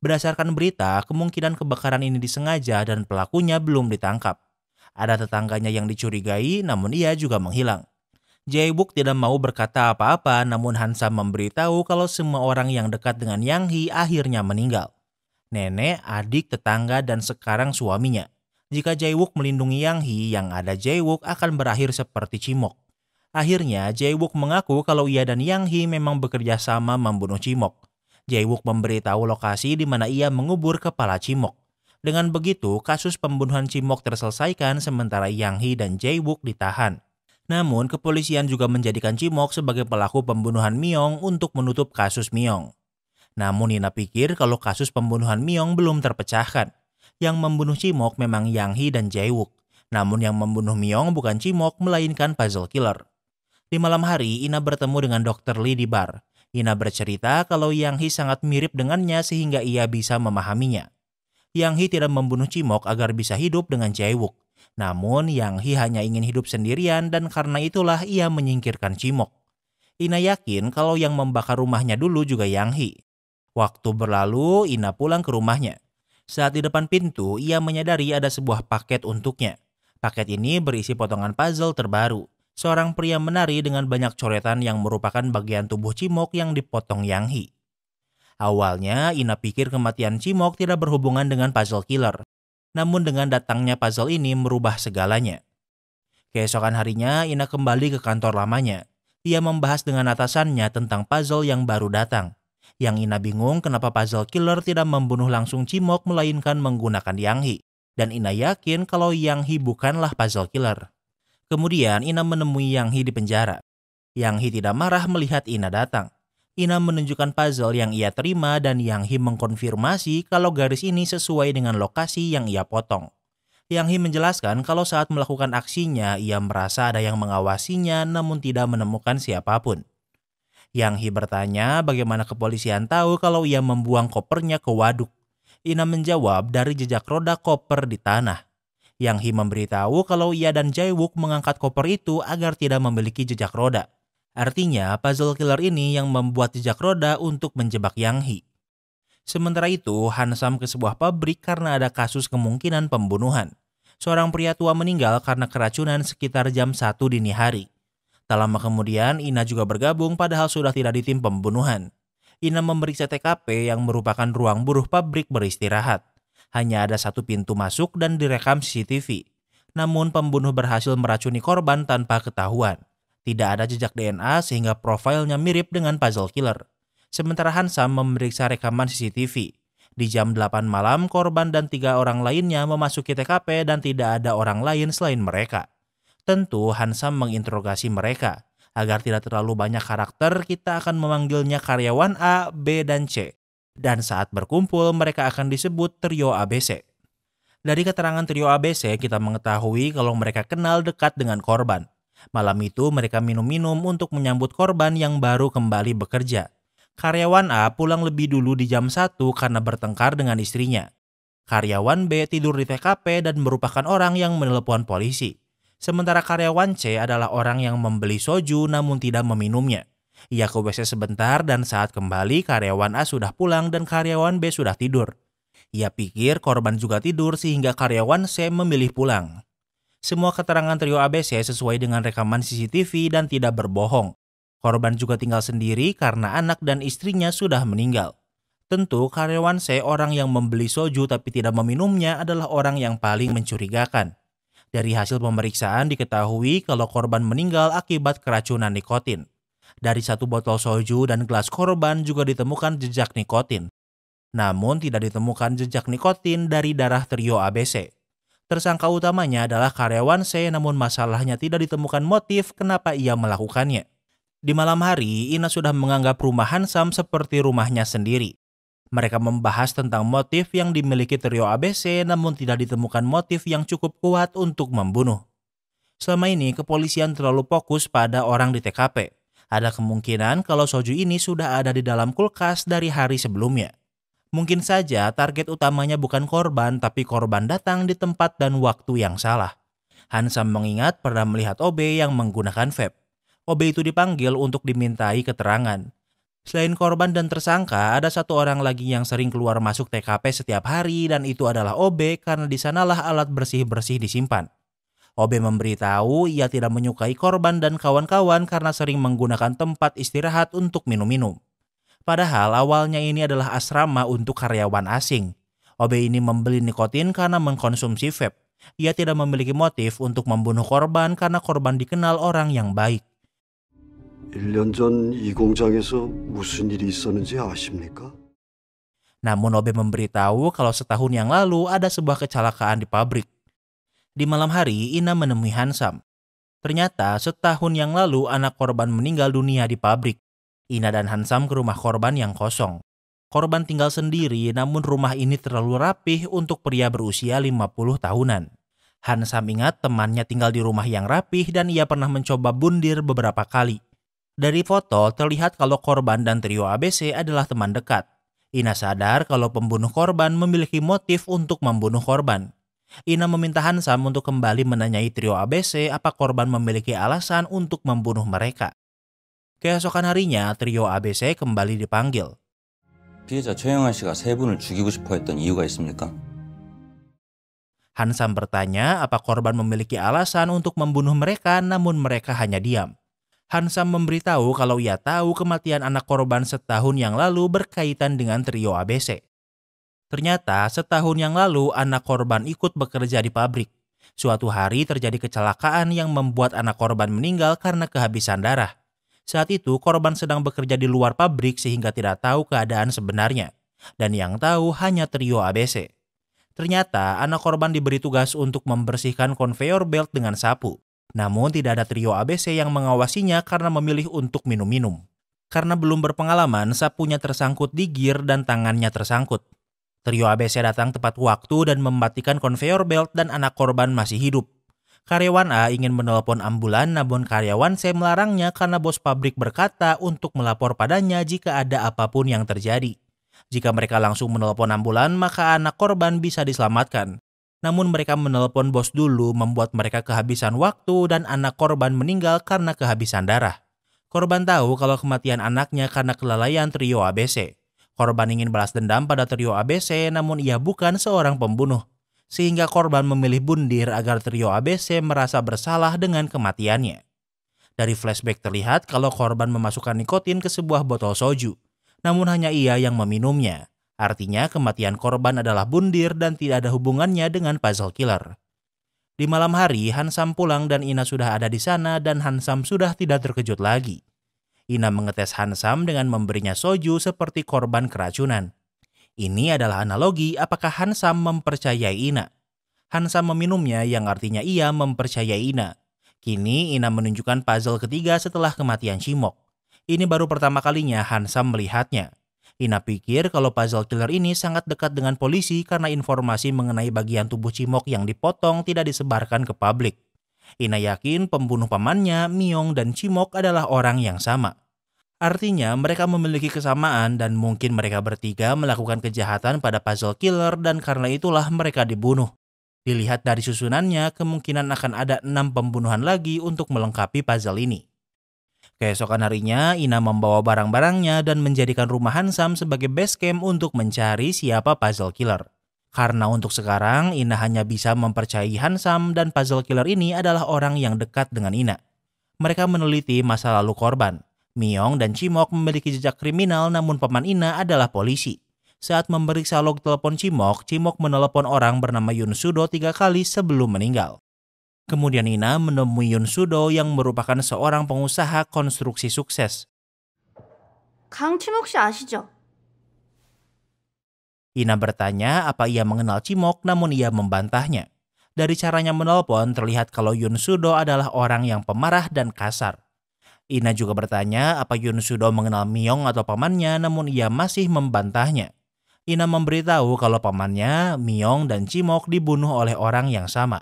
Berdasarkan berita, kemungkinan kebakaran ini disengaja dan pelakunya belum ditangkap. Ada tetangganya yang dicurigai, namun ia juga menghilang. Jae-wook tidak mau berkata apa-apa, namun Han-sam memberitahu kalau semua orang yang dekat dengan Yang Hee akhirnya meninggal. Nenek, adik, tetangga, dan sekarang suaminya. Jika Jae-wook melindungi Yang Hee, yang ada Jae-wook akan berakhir seperti Cimok. Akhirnya, Jae-wook mengaku kalau ia dan Yang Hee memang bekerja sama membunuh Cimok. Jae-wook memberitahu lokasi di mana ia mengubur kepala Cimok. Dengan begitu, kasus pembunuhan Cimok terselesaikan sementara Yang Hee dan Jae-wook ditahan. Namun, kepolisian juga menjadikan Cimok sebagai pelaku pembunuhan Myong untuk menutup kasus Myong. Namun Ina pikir kalau kasus pembunuhan Myong belum terpecahkan. Yang membunuh Cimok memang Yang Hee dan Jae-wook. Namun yang membunuh Myong bukan Cimok melainkan puzzle killer. Di malam hari, Ina bertemu dengan Dr. Lee di bar. Ina bercerita kalau Yang Hee sangat mirip dengannya sehingga ia bisa memahaminya. Yang Hee tidak membunuh Cimok agar bisa hidup dengan Jae-wook. Namun Yang Hee hanya ingin hidup sendirian dan karena itulah ia menyingkirkan Cimok. Ina yakin kalau yang membakar rumahnya dulu juga Yang Hee. Waktu berlalu, Ina pulang ke rumahnya. Saat di depan pintu, ia menyadari ada sebuah paket untuknya. Paket ini berisi potongan puzzle terbaru. Seorang pria menari dengan banyak coretan yang merupakan bagian tubuh Cimok yang dipotong Yang Hee. Awalnya, Ina pikir kematian Cimok tidak berhubungan dengan puzzle killer. Namun dengan datangnya puzzle ini merubah segalanya. Keesokan harinya, Ina kembali ke kantor lamanya. Ia membahas dengan atasannya tentang puzzle yang baru datang. Yang Ina bingung kenapa puzzle killer tidak membunuh langsung Cimok melainkan menggunakan Yang Hee. Dan Ina yakin kalau Yang Hee bukanlah puzzle killer. Kemudian Ina menemui Yang Hee di penjara. Yang Hee tidak marah melihat Ina datang. Ina menunjukkan puzzle yang ia terima dan Yang Hee mengkonfirmasi kalau garis ini sesuai dengan lokasi yang ia potong. Yang Hee menjelaskan kalau saat melakukan aksinya ia merasa ada yang mengawasinya namun tidak menemukan siapapun. Yang Hee bertanya bagaimana kepolisian tahu kalau ia membuang kopernya ke waduk. Ina menjawab dari jejak roda koper di tanah. Yang Hee memberitahu kalau ia dan Jae-wook mengangkat koper itu agar tidak memiliki jejak roda. Artinya, puzzle killer ini yang membuat jejak roda untuk menjebak Yang Hee. Sementara itu, Han-sam ke sebuah pabrik karena ada kasus kemungkinan pembunuhan. Seorang pria tua meninggal karena keracunan sekitar jam 1 dini hari. Tak lama kemudian, Ina juga bergabung padahal sudah tidak di tim pembunuhan. Ina memeriksa TKP yang merupakan ruang buruh pabrik beristirahat. Hanya ada satu pintu masuk dan direkam CCTV. Namun pembunuh berhasil meracuni korban tanpa ketahuan. Tidak ada jejak DNA sehingga profilnya mirip dengan puzzle killer. Sementara Han-sam memeriksa rekaman CCTV. Di jam 8 malam, korban dan 3 orang lainnya memasuki TKP dan tidak ada orang lain selain mereka. Tentu Han-sam menginterogasi mereka. Agar tidak terlalu banyak karakter, kita akan memanggilnya karyawan A, B, dan C. Dan saat berkumpul, mereka akan disebut trio ABC. Dari keterangan trio ABC, kita mengetahui kalau mereka kenal dekat dengan korban. Malam itu mereka minum-minum untuk menyambut korban yang baru kembali bekerja. Karyawan A pulang lebih dulu di jam 1 karena bertengkar dengan istrinya. Karyawan B tidur di TKP dan merupakan orang yang menelepon polisi. Sementara karyawan C adalah orang yang membeli soju namun tidak meminumnya. Ia ke WC sebentar dan saat kembali karyawan A sudah pulang dan karyawan B sudah tidur. Ia pikir korban juga tidur sehingga karyawan C memilih pulang. Semua keterangan trio ABC sesuai dengan rekaman CCTV dan tidak berbohong. Korban juga tinggal sendiri karena anak dan istrinya sudah meninggal. Tentu karyawan C orang yang membeli soju tapi tidak meminumnya adalah orang yang paling mencurigakan. Dari hasil pemeriksaan diketahui kalau korban meninggal akibat keracunan nikotin. Dari satu botol soju dan gelas korban juga ditemukan jejak nikotin. Namun tidak ditemukan jejak nikotin dari darah trio ABC. Tersangka utamanya adalah karyawan C namun masalahnya tidak ditemukan motif kenapa ia melakukannya. Di malam hari, Ina sudah menganggap rumah Han-sam seperti rumahnya sendiri. Mereka membahas tentang motif yang dimiliki trio ABC namun tidak ditemukan motif yang cukup kuat untuk membunuh. Selama ini kepolisian terlalu fokus pada orang di TKP. Ada kemungkinan kalau soju ini sudah ada di dalam kulkas dari hari sebelumnya. Mungkin saja target utamanya bukan korban, tapi korban datang di tempat dan waktu yang salah. Hansam mengingat pernah melihat OB yang menggunakan vape. OB itu dipanggil untuk dimintai keterangan. Selain korban dan tersangka, ada satu orang lagi yang sering keluar masuk TKP setiap hari dan itu adalah OB karena di sanalah alat bersih-bersih disimpan. OB memberitahu ia tidak menyukai korban dan kawan-kawan karena sering menggunakan tempat istirahat untuk minum-minum. Padahal awalnya ini adalah asrama untuk karyawan asing. OB ini membeli nikotin karena mengkonsumsi vape. Ia tidak memiliki motif untuk membunuh korban karena korban dikenal orang yang baik. 1년 전 이 공장에서 무슨 일이 있었는지 아십니까? Namun OB memberitahu kalau setahun yang lalu ada sebuah kecelakaan di pabrik. Di malam hari, Ina menemui Hansam. Ternyata setahun yang lalu anak korban meninggal dunia di pabrik. Ina dan Hansam ke rumah korban yang kosong. Korban tinggal sendiri, namun rumah ini terlalu rapih untuk pria berusia 50 tahunan. Hansam ingat temannya tinggal di rumah yang rapih dan ia pernah mencoba bundir beberapa kali. Dari foto terlihat kalau korban dan trio ABC adalah teman dekat. Ina sadar kalau pembunuh korban memiliki motif untuk membunuh korban. Ina meminta Hansam untuk kembali menanyai trio ABC apa korban memiliki alasan untuk membunuh mereka. Keesokan harinya, trio ABC kembali dipanggil. 피해자 최영환 씨가 세 분을 죽이고 싶어 했던 이유가 있습니까? Hansam bertanya apa korban memiliki alasan untuk membunuh mereka namun mereka hanya diam. Hansam memberitahu kalau ia tahu kematian anak korban setahun yang lalu berkaitan dengan trio ABC. Ternyata setahun yang lalu anak korban ikut bekerja di pabrik. Suatu hari terjadi kecelakaan yang membuat anak korban meninggal karena kehabisan darah. Saat itu korban sedang bekerja di luar pabrik sehingga tidak tahu keadaan sebenarnya. Dan yang tahu hanya trio ABC. Ternyata anak korban diberi tugas untuk membersihkan conveyor belt dengan sapu. Namun tidak ada trio ABC yang mengawasinya karena memilih untuk minum-minum. Karena belum berpengalaman, sapunya tersangkut di gear dan tangannya tersangkut. Trio ABC datang tepat waktu dan mematikan conveyor belt dan anak korban masih hidup. Karyawan A ingin menelpon ambulan namun karyawan C melarangnya karena bos pabrik berkata untuk melapor padanya jika ada apapun yang terjadi. Jika mereka langsung menelpon ambulan maka anak korban bisa diselamatkan. Namun mereka menelpon bos dulu membuat mereka kehabisan waktu dan anak korban meninggal karena kehabisan darah. Korban tahu kalau kematian anaknya karena kelalaian trio ABC. Korban ingin balas dendam pada trio ABC namun ia bukan seorang pembunuh. Sehingga korban memilih bundir agar trio ABC merasa bersalah dengan kematiannya. Dari flashback terlihat kalau korban memasukkan nikotin ke sebuah botol soju. Namun hanya ia yang meminumnya. Artinya kematian korban adalah bundir dan tidak ada hubungannya dengan puzzle killer. Di malam hari, Hansam pulang dan Ina sudah ada di sana dan Hansam sudah tidak terkejut lagi. Ina mengetes Hansam dengan memberinya soju seperti korban keracunan. Ini adalah analogi apakah Hansam mempercayai Ina. Hansam meminumnya yang artinya ia mempercayai Ina. Kini Ina menunjukkan puzzle ketiga setelah kematian Cimok. Ini baru pertama kalinya Hansam melihatnya. Ina pikir kalau puzzle killer ini sangat dekat dengan polisi karena informasi mengenai bagian tubuh Cimok yang dipotong tidak disebarkan ke publik. Ina yakin pembunuh pamannya, Myong dan Cimok adalah orang yang sama. Artinya mereka memiliki kesamaan dan mungkin mereka bertiga melakukan kejahatan pada puzzle killer dan karena itulah mereka dibunuh. Dilihat dari susunannya, kemungkinan akan ada 6 pembunuhan lagi untuk melengkapi puzzle ini. Keesokan harinya, Ina membawa barang-barangnya dan menjadikan rumah Hansam sebagai base camp untuk mencari siapa puzzle killer. Karena untuk sekarang, Ina hanya bisa mempercayai Hansam dan puzzle killer ini adalah orang yang dekat dengan Ina. Mereka meneliti masa lalu korban. Myong dan Cimok memiliki jejak kriminal namun paman Ina adalah polisi. Saat memeriksa log telepon Cimok, Cimok menelepon orang bernama Yun Sudo 3 kali sebelum meninggal. Kemudian Ina menemui Yun Sudo yang merupakan seorang pengusaha konstruksi sukses. 강치목 씨 아시죠? Ina bertanya apa ia mengenal Cimok namun ia membantahnya. Dari caranya menelpon terlihat kalau Yun Sudo adalah orang yang pemarah dan kasar. Ina juga bertanya apa Yun Sudo mengenal Myong atau pamannya namun ia masih membantahnya. Ina memberitahu kalau pamannya, Myong dan Cimok dibunuh oleh orang yang sama.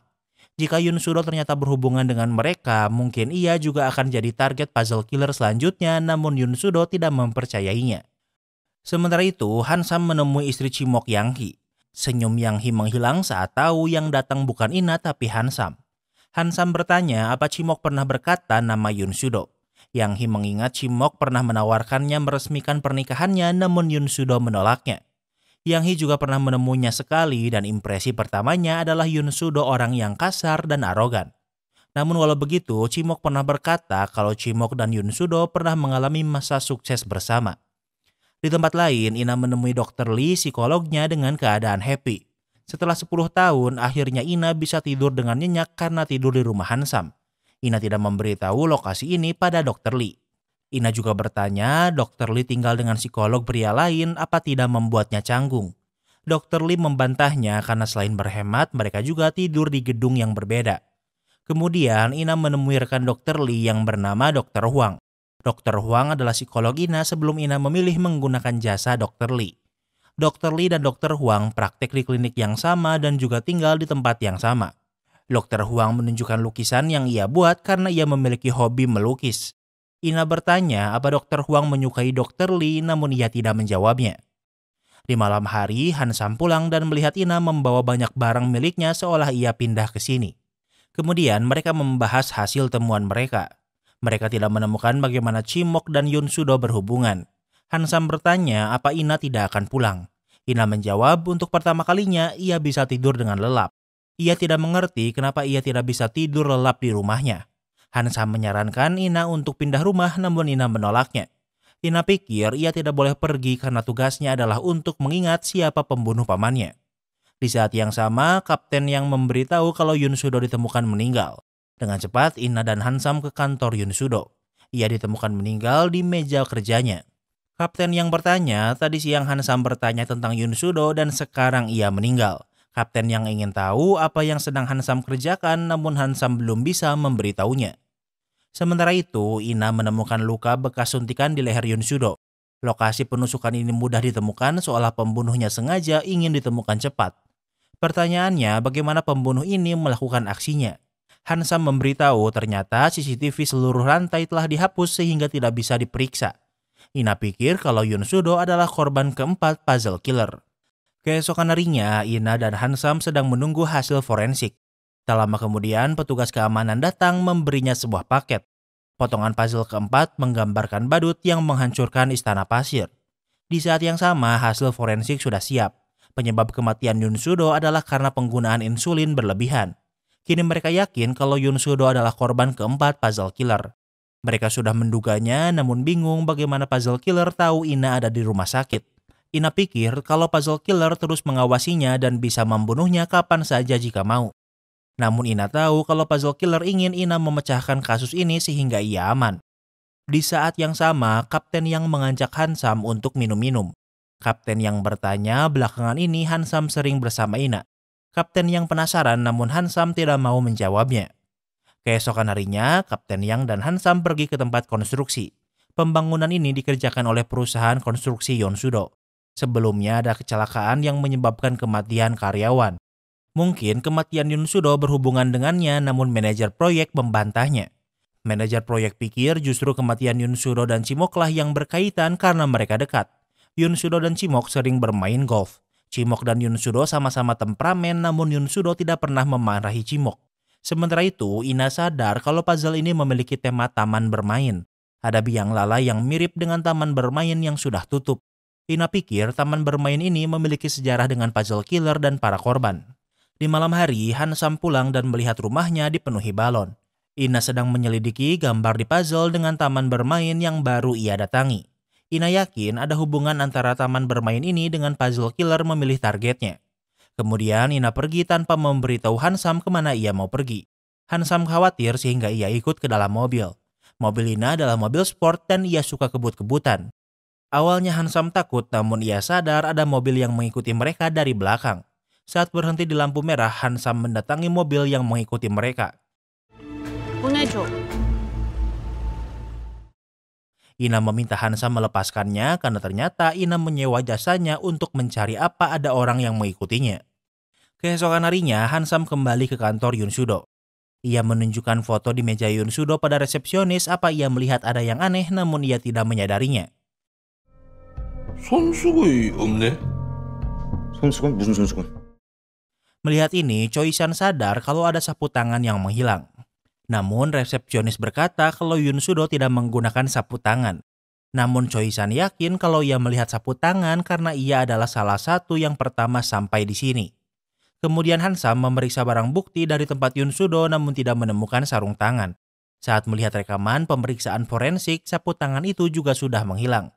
Jika Yun Sudo ternyata berhubungan dengan mereka, mungkin ia juga akan jadi target puzzle killer selanjutnya, namun Yun Sudo tidak mempercayainya. Sementara itu, Han Sam menemui istri Chimok Yang Hee. Senyum Yang Hee menghilang saat tahu yang datang bukan Ina tapi Han Sam. Han Sam bertanya apa Chimok pernah berkata nama Yun Sudo. Yang Hee mengingat Chimok pernah menawarkannya meresmikan pernikahannya, namun Yun Sudo menolaknya. Yang Hee juga pernah menemuinya sekali dan impresi pertamanya adalah Yun Sudo orang yang kasar dan arogan. Namun walau begitu, Chimok pernah berkata kalau Chimok dan Yun Sudo pernah mengalami masa sukses bersama. Di tempat lain, Ina menemui Dr. Lee, psikolognya, dengan keadaan happy. Setelah 10 tahun, akhirnya Ina bisa tidur dengan nyenyak karena tidur di rumah Han Sam. Ina tidak memberitahu lokasi ini pada Dr. Lee. Ina juga bertanya, Dr. Lee tinggal dengan psikolog pria lain apa tidak membuatnya canggung. Dr. Lee membantahnya karena selain berhemat, mereka juga tidur di gedung yang berbeda. Kemudian Ina menemui rekan Dr. Lee yang bernama Dr. Huang. Dr. Huang adalah psikolog Ina sebelum Ina memilih menggunakan jasa Dr. Lee. Dr. Lee dan Dr. Huang praktek di klinik yang sama dan juga tinggal di tempat yang sama. Dr. Huang menunjukkan lukisan yang ia buat karena ia memiliki hobi melukis. Ina bertanya apa Dr. Huang menyukai Dr. Lee, namun ia tidak menjawabnya. Di malam hari, Han Sam pulang dan melihat Ina membawa banyak barang miliknya seolah ia pindah ke sini. Kemudian mereka membahas hasil temuan mereka. Mereka tidak menemukan bagaimana Chimok dan Yun Sudo berhubungan. Han Sam bertanya apa Ina tidak akan pulang. Ina menjawab untuk pertama kalinya ia bisa tidur dengan lelap. Ia tidak mengerti kenapa ia tidak bisa tidur lelap di rumahnya. Han Sam menyarankan Ina untuk pindah rumah, namun Ina menolaknya. Ina pikir ia tidak boleh pergi karena tugasnya adalah untuk mengingat siapa pembunuh pamannya. Di saat yang sama, kapten yang memberitahu kalau Yun Sudo ditemukan meninggal. Dengan cepat, Ina dan Han Sam ke kantor Yun Sudo. Ia ditemukan meninggal di meja kerjanya. Kapten yang bertanya, tadi siang Han Sam bertanya tentang Yun Sudo dan sekarang ia meninggal. Kapten yang ingin tahu apa yang sedang Han Sam kerjakan, namun Han Sam belum bisa memberitahunya. Sementara itu, Ina menemukan luka bekas suntikan di leher Yun Sudo. Lokasi penusukan ini mudah ditemukan seolah pembunuhnya sengaja ingin ditemukan cepat. Pertanyaannya, bagaimana pembunuh ini melakukan aksinya? Han Sam memberitahu ternyata CCTV seluruh rantai telah dihapus sehingga tidak bisa diperiksa. Ina pikir kalau Yun Sudo adalah korban keempat puzzle killer. Keesokan harinya, Ina dan Han Sam sedang menunggu hasil forensik. Tak lama kemudian, petugas keamanan datang memberinya sebuah paket. Potongan puzzle keempat menggambarkan badut yang menghancurkan istana pasir. Di saat yang sama, hasil forensik sudah siap. Penyebab kematian Yun Sudo adalah karena penggunaan insulin berlebihan. Kini mereka yakin kalau Yun Sudo adalah korban keempat puzzle killer. Mereka sudah menduganya, namun bingung bagaimana puzzle killer tahu Ina ada di rumah sakit. Ina pikir kalau puzzle killer terus mengawasinya dan bisa membunuhnya kapan saja jika mau. Namun Ina tahu kalau puzzle killer ingin Ina memecahkan kasus ini sehingga ia aman. Di saat yang sama, kapten yang mengajak Han Sam untuk minum-minum. Kapten yang bertanya belakangan ini Han Sam sering bersama Ina. Kapten yang penasaran namun Han Sam tidak mau menjawabnya. Keesokan harinya, Kapten Yang dan Han Sam pergi ke tempat konstruksi. Pembangunan ini dikerjakan oleh perusahaan konstruksi Yun Sudo. Sebelumnya ada kecelakaan yang menyebabkan kematian karyawan. Mungkin kematian Yun Sudo berhubungan dengannya, namun manajer proyek membantahnya. Manajer proyek pikir justru kematian Yun Sudo dan Chimoklah yang berkaitan karena mereka dekat. Yun Sudo dan Chimok sering bermain golf. Chimok dan Yun Sudo sama-sama temperamen, namun Yun Sudo tidak pernah memarahi Chimok. Sementara itu, Ina sadar kalau puzzle ini memiliki tema taman bermain. Ada biang lala yang mirip dengan taman bermain yang sudah tutup. Ina pikir taman bermain ini memiliki sejarah dengan puzzle killer dan para korban. Di malam hari, Han Sam pulang dan melihat rumahnya dipenuhi balon. Ina sedang menyelidiki gambar di puzzle dengan taman bermain yang baru ia datangi. Ina yakin ada hubungan antara taman bermain ini dengan puzzle killer memilih targetnya. Kemudian Ina pergi tanpa memberitahu Han Sam kemana ia mau pergi. Han Sam khawatir sehingga ia ikut ke dalam mobil. Mobil Ina adalah mobil sport dan ia suka kebut-kebutan. Awalnya Han Sam takut, namun ia sadar ada mobil yang mengikuti mereka dari belakang. Saat berhenti di lampu merah, Han Sam mendatangi mobil yang mengikuti mereka. 보내줘. Ina meminta Han Sam melepaskannya karena ternyata Ina menyewa jasanya untuk mencari apa ada orang yang mengikutinya. Keesokan harinya, Hansam kembali ke kantor Yoon Sudo. Ia menunjukkan foto di meja Yoon Sudo pada resepsionis apa ia melihat ada yang aneh namun ia tidak menyadarinya. 손수건이 없네. 손수건? 무슨 손수건? Melihat ini, Choi San sadar kalau ada sapu tangan yang menghilang. Namun resepsionis berkata kalau Yoon Sudo tidak menggunakan sapu tangan. Namun Choi San yakin kalau ia melihat sapu tangan karena ia adalah salah satu yang pertama sampai di sini. Kemudian Hansam memeriksa barang bukti dari tempat Yoon Sudo namun tidak menemukan sarung tangan. Saat melihat rekaman pemeriksaan forensik, sapu tangan itu juga sudah menghilang.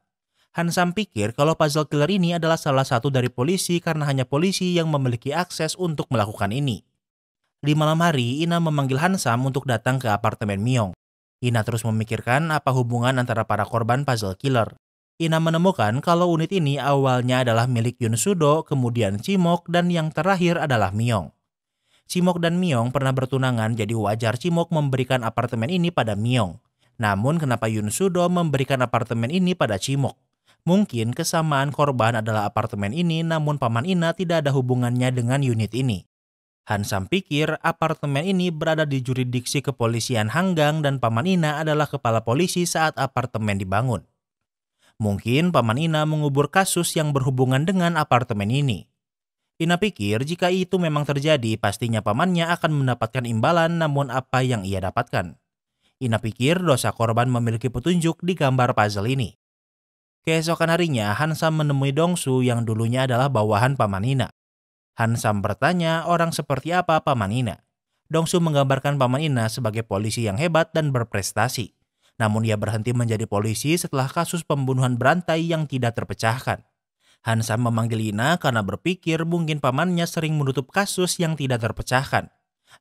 Hansam pikir kalau puzzle killer ini adalah salah satu dari polisi karena hanya polisi yang memiliki akses untuk melakukan ini. Di malam hari, Ina memanggil Hansam untuk datang ke apartemen Myong. Ina terus memikirkan apa hubungan antara para korban puzzle killer. Ina menemukan kalau unit ini awalnya adalah milik Yoon Sudo, kemudian Chimok, dan yang terakhir adalah Myong. Chimok dan Myong pernah bertunangan, jadi wajar Chimok memberikan apartemen ini pada Myong. Namun kenapa Yoon Sudo memberikan apartemen ini pada Chimok? Mungkin kesamaan korban adalah apartemen ini, namun Paman Ina tidak ada hubungannya dengan unit ini. Hansam pikir apartemen ini berada di jurisdiksi kepolisian Hanggang dan Paman Ina adalah kepala polisi saat apartemen dibangun. Mungkin Paman Ina mengubur kasus yang berhubungan dengan apartemen ini. Ina pikir jika itu memang terjadi, pastinya pamannya akan mendapatkan imbalan, namun apa yang ia dapatkan? Ina pikir dosa korban memiliki petunjuk di gambar puzzle ini. Keesokan harinya, Hansam menemui Dongsu yang dulunya adalah bawahan Paman Ina. Hansam bertanya orang seperti apa Paman Ina. Dongsu menggambarkan Paman Ina sebagai polisi yang hebat dan berprestasi. Namun ia berhenti menjadi polisi setelah kasus pembunuhan berantai yang tidak terpecahkan. Hansam memanggil Ina karena berpikir mungkin pamannya sering menutup kasus yang tidak terpecahkan.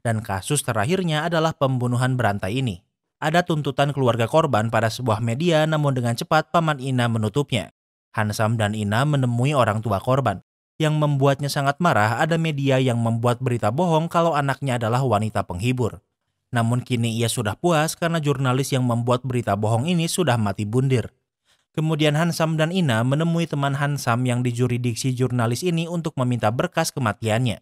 Dan kasus terakhirnya adalah pembunuhan berantai ini. Ada tuntutan keluarga korban pada sebuah media namun dengan cepat Paman Ina menutupnya. Hansam dan Ina menemui orang tua korban. Yang membuatnya sangat marah ada media yang membuat berita bohong kalau anaknya adalah wanita penghibur. Namun kini ia sudah puas karena jurnalis yang membuat berita bohong ini sudah mati bundir. Kemudian Hansam dan Ina menemui teman Hansam yang di jurisdiksi jurnalis ini untuk meminta berkas kematiannya.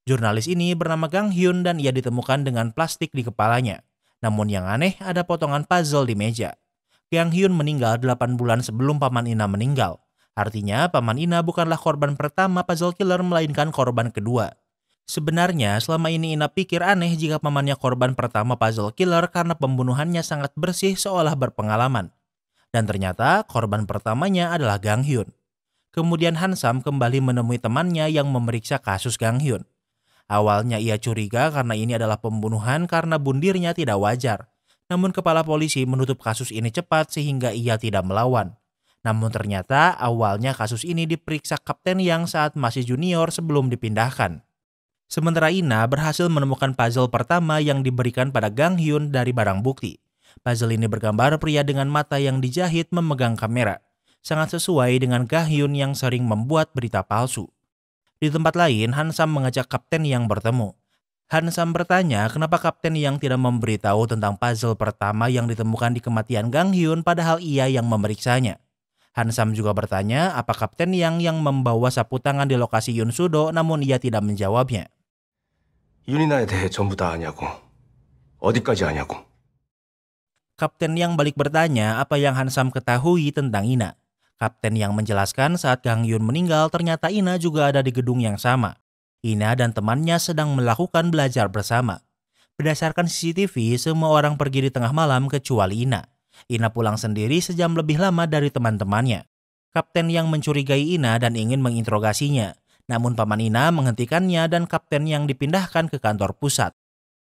Jurnalis ini bernama Gang Hyun dan ia ditemukan dengan plastik di kepalanya. Namun yang aneh ada potongan puzzle di meja. Gang Hyun meninggal 8 bulan sebelum Paman Ina meninggal. Artinya Paman Ina bukanlah korban pertama puzzle killer melainkan korban kedua. Sebenarnya selama ini Ina pikir aneh jika pamannya korban pertama puzzle killer karena pembunuhannya sangat bersih seolah berpengalaman. Dan ternyata korban pertamanya adalah Gang Hyun. Kemudian Hansam kembali menemui temannya yang memeriksa kasus Gang Hyun. Awalnya ia curiga karena ini adalah pembunuhan karena bundirnya tidak wajar. Namun kepala polisi menutup kasus ini cepat sehingga ia tidak melawan. Namun ternyata awalnya kasus ini diperiksa Kapten Yang saat masih junior sebelum dipindahkan. Sementara Ina berhasil menemukan puzzle pertama yang diberikan pada Gang Hyun dari barang bukti. Puzzle ini bergambar pria dengan mata yang dijahit memegang kamera. Sangat sesuai dengan Gang Hyun yang sering membuat berita palsu. Di tempat lain, Hansam mengajak Kapten Yang bertemu. Hansam bertanya kenapa Kapten Yang tidak memberitahu tentang puzzle pertama yang ditemukan di kematian Gang Hyun padahal ia yang memeriksanya. Hansam juga bertanya apa Kapten Yang membawa sapu tangan di lokasi Yoon Sudo namun ia tidak menjawabnya. 윤이나에 대해 전부 다 아냐고. 어디까지 아냐고. Kapten Yang balik bertanya apa yang Hansam ketahui tentang Ina. Kapten Yang menjelaskan saat Gang Hyun meninggal ternyata Ina juga ada di gedung yang sama. Ina dan temannya sedang melakukan belajar bersama. Berdasarkan CCTV, semua orang pergi di tengah malam kecuali Ina. Ina pulang sendiri sejam lebih lama dari teman-temannya. Kapten Yang mencurigai Ina dan ingin menginterogasinya. Namun Paman Ina menghentikannya dan Kapten Yang dipindahkan ke kantor pusat.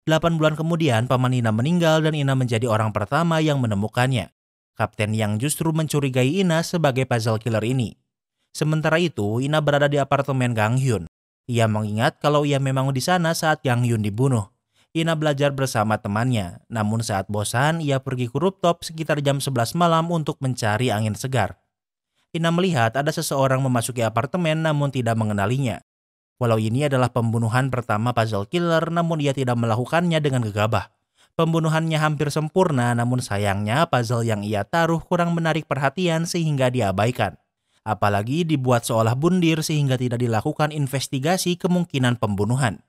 8 bulan kemudian Paman Ina meninggal dan Ina menjadi orang pertama yang menemukannya. Kapten Yang justru mencurigai Ina sebagai puzzle killer ini. Sementara itu Ina berada di apartemen Gang Hyun. Ia mengingat kalau ia memang di sana saat Gang Hyun dibunuh. Ina belajar bersama temannya. Namun saat bosan ia pergi ke rooftop sekitar jam 11 malam untuk mencari angin segar. Ina melihat ada seseorang memasuki apartemen namun tidak mengenalinya. Walau ini adalah pembunuhan pertama puzzle killer namun ia tidak melakukannya dengan gegabah. Pembunuhannya hampir sempurna namun sayangnya puzzle yang ia taruh kurang menarik perhatian sehingga diabaikan. Apalagi dibuat seolah bundir sehingga tidak dilakukan investigasi kemungkinan pembunuhan.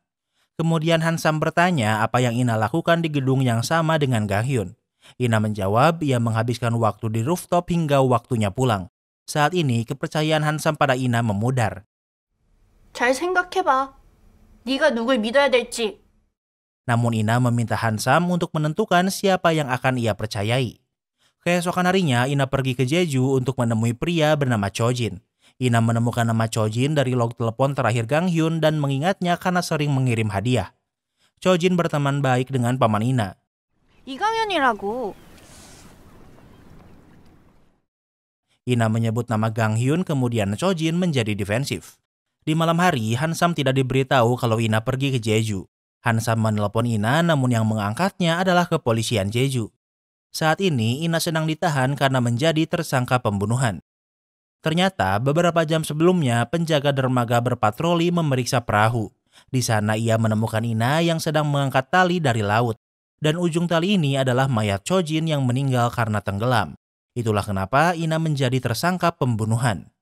Kemudian Hansam bertanya apa yang Ina lakukan di gedung yang sama dengan Gang Hyun. Ina menjawab ia menghabiskan waktu di rooftop hingga waktunya pulang. Saat ini kepercayaan Hansam pada Ina memudar. 잘 생각해봐. 네가 누굴 믿어야 될지. Namun Ina meminta Hansam untuk menentukan siapa yang akan ia percayai. Keesokan harinya Ina pergi ke Jeju untuk menemui pria bernama Chojin. Ina menemukan nama Chojin dari log telepon terakhir Gang Hyun dan mengingatnya karena sering mengirim hadiah. Chojin berteman baik dengan paman Ina. 이강현이라고. Ina menyebut nama Gang Hyun, kemudian Chojin menjadi defensif. Di malam hari, Hansam tidak diberitahu kalau Ina pergi ke Jeju. Hansam menelpon Ina, namun yang mengangkatnya adalah kepolisian Jeju. Saat ini, Ina sedang ditahan karena menjadi tersangka pembunuhan. Ternyata, beberapa jam sebelumnya, penjaga dermaga berpatroli memeriksa perahu. Di sana ia menemukan Ina yang sedang mengangkat tali dari laut. Dan ujung tali ini adalah mayat Chojin yang meninggal karena tenggelam. Itulah kenapa Ina menjadi tersangka pembunuhan.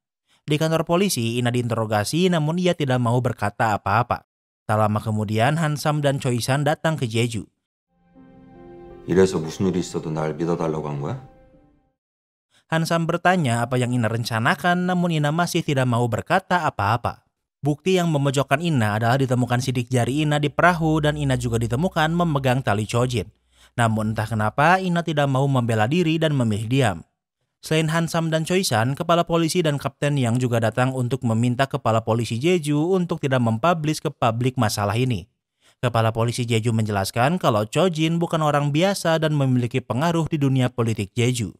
Di kantor polisi, Ina diinterogasi namun ia tidak mau berkata apa-apa. Tak lama kemudian, Hansam dan Choi-san datang ke Jeju. 이래서 무슨 일이 있어도 날 믿어달라고 한 거야? Hansam bertanya apa yang Ina rencanakan, namun Ina masih tidak mau berkata apa-apa. Bukti yang memojokkan Ina adalah ditemukan sidik jari Ina di perahu dan Ina juga ditemukan memegang tali Chojin. Namun entah kenapa Ina tidak mau membela diri dan memilih diam. Selain Hansam dan Choi-san, kepala polisi dan kapten yang juga datang untuk meminta kepala polisi Jeju untuk tidak mempublish ke publik masalah ini. Kepala polisi Jeju menjelaskan kalau Chojin bukan orang biasa dan memiliki pengaruh di dunia politik Jeju.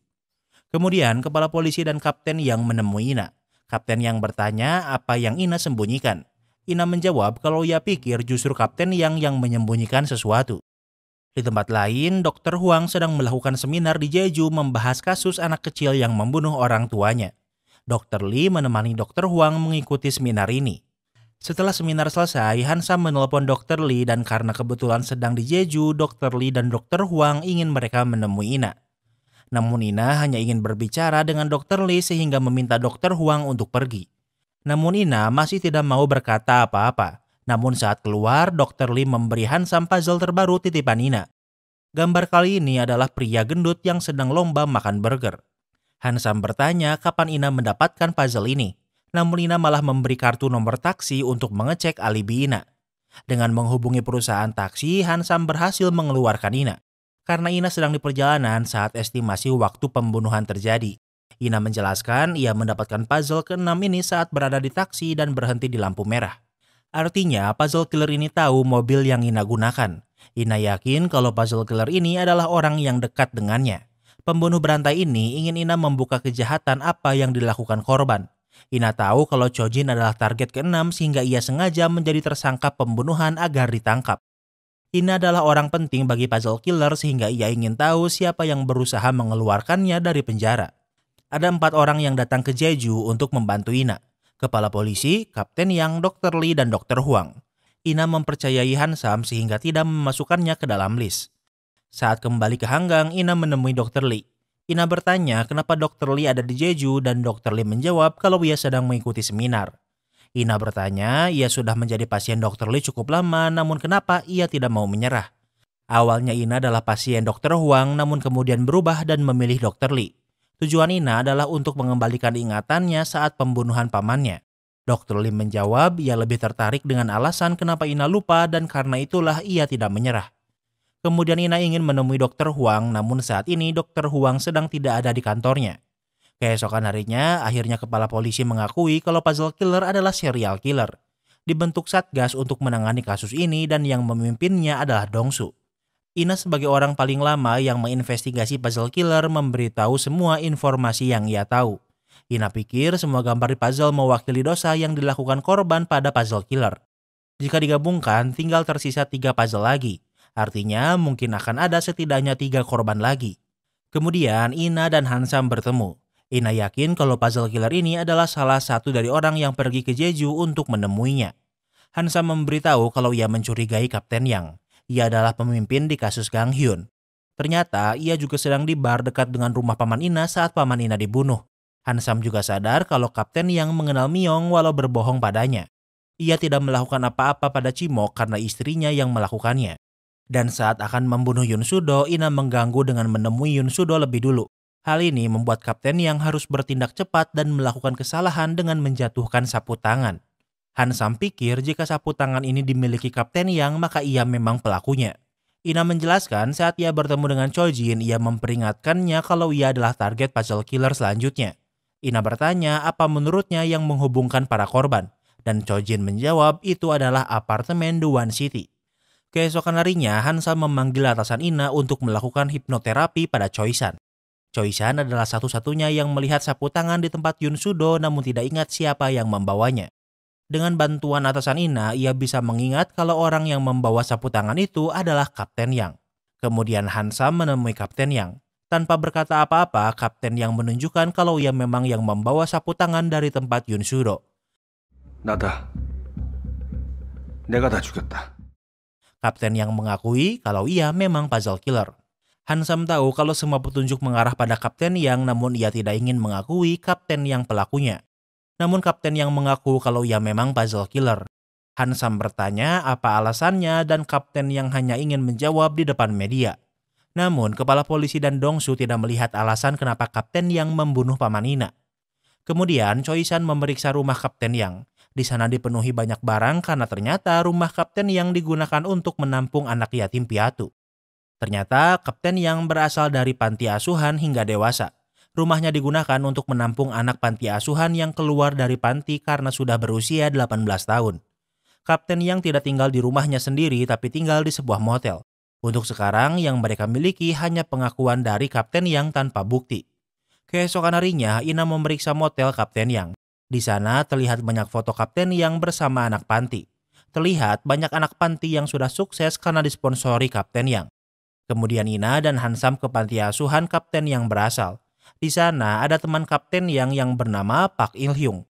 Kemudian kepala polisi dan kapten yang menemui Ina. Kapten yang bertanya apa yang Ina sembunyikan. Ina menjawab kalau ia pikir justru kapten yang menyembunyikan sesuatu. Di tempat lain, Dr. Huang sedang melakukan seminar di Jeju membahas kasus anak kecil yang membunuh orang tuanya. Dr. Lee menemani Dr. Huang mengikuti seminar ini. Setelah seminar selesai, Hansam menelpon Dr. Lee dan karena kebetulan sedang di Jeju, Dr. Lee dan Dr. Huang ingin mereka menemui Ina. Namun Ina hanya ingin berbicara dengan Dr. Lee sehingga meminta Dr. Huang untuk pergi. Namun Ina masih tidak mau berkata apa-apa. Namun saat keluar, Dr. Lee memberi Hansam puzzle terbaru titipan Ina. Gambar kali ini adalah pria gendut yang sedang lomba makan burger. Hansam bertanya kapan Ina mendapatkan puzzle ini. Namun Ina malah memberi kartu nomor taksi untuk mengecek alibi Ina. Dengan menghubungi perusahaan taksi, Hansam berhasil mengeluarkan Ina. Karena Ina sedang di perjalanan saat estimasi waktu pembunuhan terjadi. Ina menjelaskan ia mendapatkan puzzle ke-6 ini saat berada di taksi dan berhenti di lampu merah. Artinya puzzle killer ini tahu mobil yang Ina gunakan. Ina yakin kalau puzzle killer ini adalah orang yang dekat dengannya. Pembunuh berantai ini ingin Ina membuka kejahatan apa yang dilakukan korban. Ina tahu kalau Chojin adalah target ke-6 sehingga ia sengaja menjadi tersangka pembunuhan agar ditangkap. Ina adalah orang penting bagi puzzle killer sehingga ia ingin tahu siapa yang berusaha mengeluarkannya dari penjara. Ada 4 orang yang datang ke Jeju untuk membantu Ina. Kepala polisi, Kapten Yang, Dr. Lee, dan Dr. Huang. Ina mempercayai Hansam sehingga tidak memasukkannya ke dalam list. Saat kembali ke Hanggang, Ina menemui Dr. Lee. Ina bertanya kenapa Dr. Lee ada di Jeju dan Dr. Lee menjawab kalau ia sedang mengikuti seminar. Ina bertanya ia sudah menjadi pasien Dr. Lee cukup lama namun kenapa ia tidak mau menyerah. Awalnya Ina adalah pasien Dr. Huang namun kemudian berubah dan memilih Dr. Lee. Tujuan Ina adalah untuk mengembalikan ingatannya saat pembunuhan pamannya. Dr. Lee menjawab ia lebih tertarik dengan alasan kenapa Ina lupa dan karena itulah ia tidak menyerah. Kemudian Ina ingin menemui Dr. Huang, namun saat ini Dr. Huang sedang tidak ada di kantornya. Keesokan harinya, akhirnya kepala polisi mengakui kalau puzzle killer adalah serial killer. Dibentuk satgas untuk menangani kasus ini dan yang memimpinnya adalah Dongsu. Ina sebagai orang paling lama yang menginvestigasi puzzle killer memberitahu semua informasi yang ia tahu. Ina pikir semua gambar di puzzle mewakili dosa yang dilakukan korban pada puzzle killer. Jika digabungkan, tinggal tersisa 3 puzzle lagi. Artinya mungkin akan ada setidaknya 3 korban lagi. Kemudian Ina dan Hansam bertemu. Ina yakin kalau puzzle killer ini adalah salah satu dari orang yang pergi ke Jeju untuk menemuinya. Hansam memberitahu kalau ia mencurigai Kapten Yang. Ia adalah pemimpin di kasus Gang Hyun. Ternyata ia juga sedang di bar dekat dengan rumah paman Ina saat paman Ina dibunuh. Hansam juga sadar kalau Kapten Yang mengenal Myong walau berbohong padanya. Ia tidak melakukan apa-apa pada Chimok karena istrinya yang melakukannya. Dan saat akan membunuh Yun Sudo, Ina mengganggu dengan menemui Yun Sudo lebih dulu. Hal ini membuat Kapten Yang harus bertindak cepat dan melakukan kesalahan dengan menjatuhkan sapu tangan. Hansam pikir jika sapu tangan ini dimiliki Kapten Yang, maka ia memang pelakunya. Ina menjelaskan saat ia bertemu dengan Chojin, ia memperingatkannya kalau ia adalah target puzzle killer selanjutnya. Ina bertanya apa menurutnya yang menghubungkan para korban, dan Chojin menjawab itu adalah apartemen Duan City. Keesokan harinya, Hansam memanggil atasan Ina untuk melakukan hipnoterapi pada Choi-san. Choi-san adalah satu-satunya yang melihat sapu tangan di tempat Yun Sudo namun tidak ingat siapa yang membawanya. Dengan bantuan atasan Ina, ia bisa mengingat kalau orang yang membawa sapu tangan itu adalah Kapten Yang. Kemudian Hansam menemui Kapten Yang. Tanpa berkata apa-apa, Kapten Yang menunjukkan kalau ia memang yang membawa sapu tangan dari tempat Yun Sudo. 나다. 내가 다 죽였다. Kapten Yang mengakui kalau ia memang puzzle killer. Hansam tahu kalau semua petunjuk mengarah pada Kapten Yang, namun ia tidak ingin mengakui Kapten Yang pelakunya. Namun Kapten Yang mengaku kalau ia memang puzzle killer. Hansam bertanya apa alasannya dan Kapten Yang hanya ingin menjawab di depan media. Namun kepala polisi dan Dongsu tidak melihat alasan kenapa Kapten Yang membunuh Paman Ina. Kemudian Choi-san memeriksa rumah Kapten Yang. Di sana dipenuhi banyak barang karena ternyata rumah Kapten Yang digunakan untuk menampung anak yatim piatu. Ternyata Kapten Yang berasal dari panti asuhan hingga dewasa. Rumahnya digunakan untuk menampung anak panti asuhan yang keluar dari panti karena sudah berusia 18 tahun. Kapten Yang tidak tinggal di rumahnya sendiri tapi tinggal di sebuah motel. Untuk sekarang yang mereka miliki hanya pengakuan dari Kapten Yang tanpa bukti. Keesokan harinya Ina memeriksa motel Kapten Yang. Di sana terlihat banyak foto Kapten Yang bersama anak panti. Terlihat banyak anak panti yang sudah sukses karena disponsori Kapten Yang. Kemudian Ina dan Hansam ke panti asuhan Kapten Yang berasal. Di sana ada teman Kapten Yang bernama Park Il-hyung.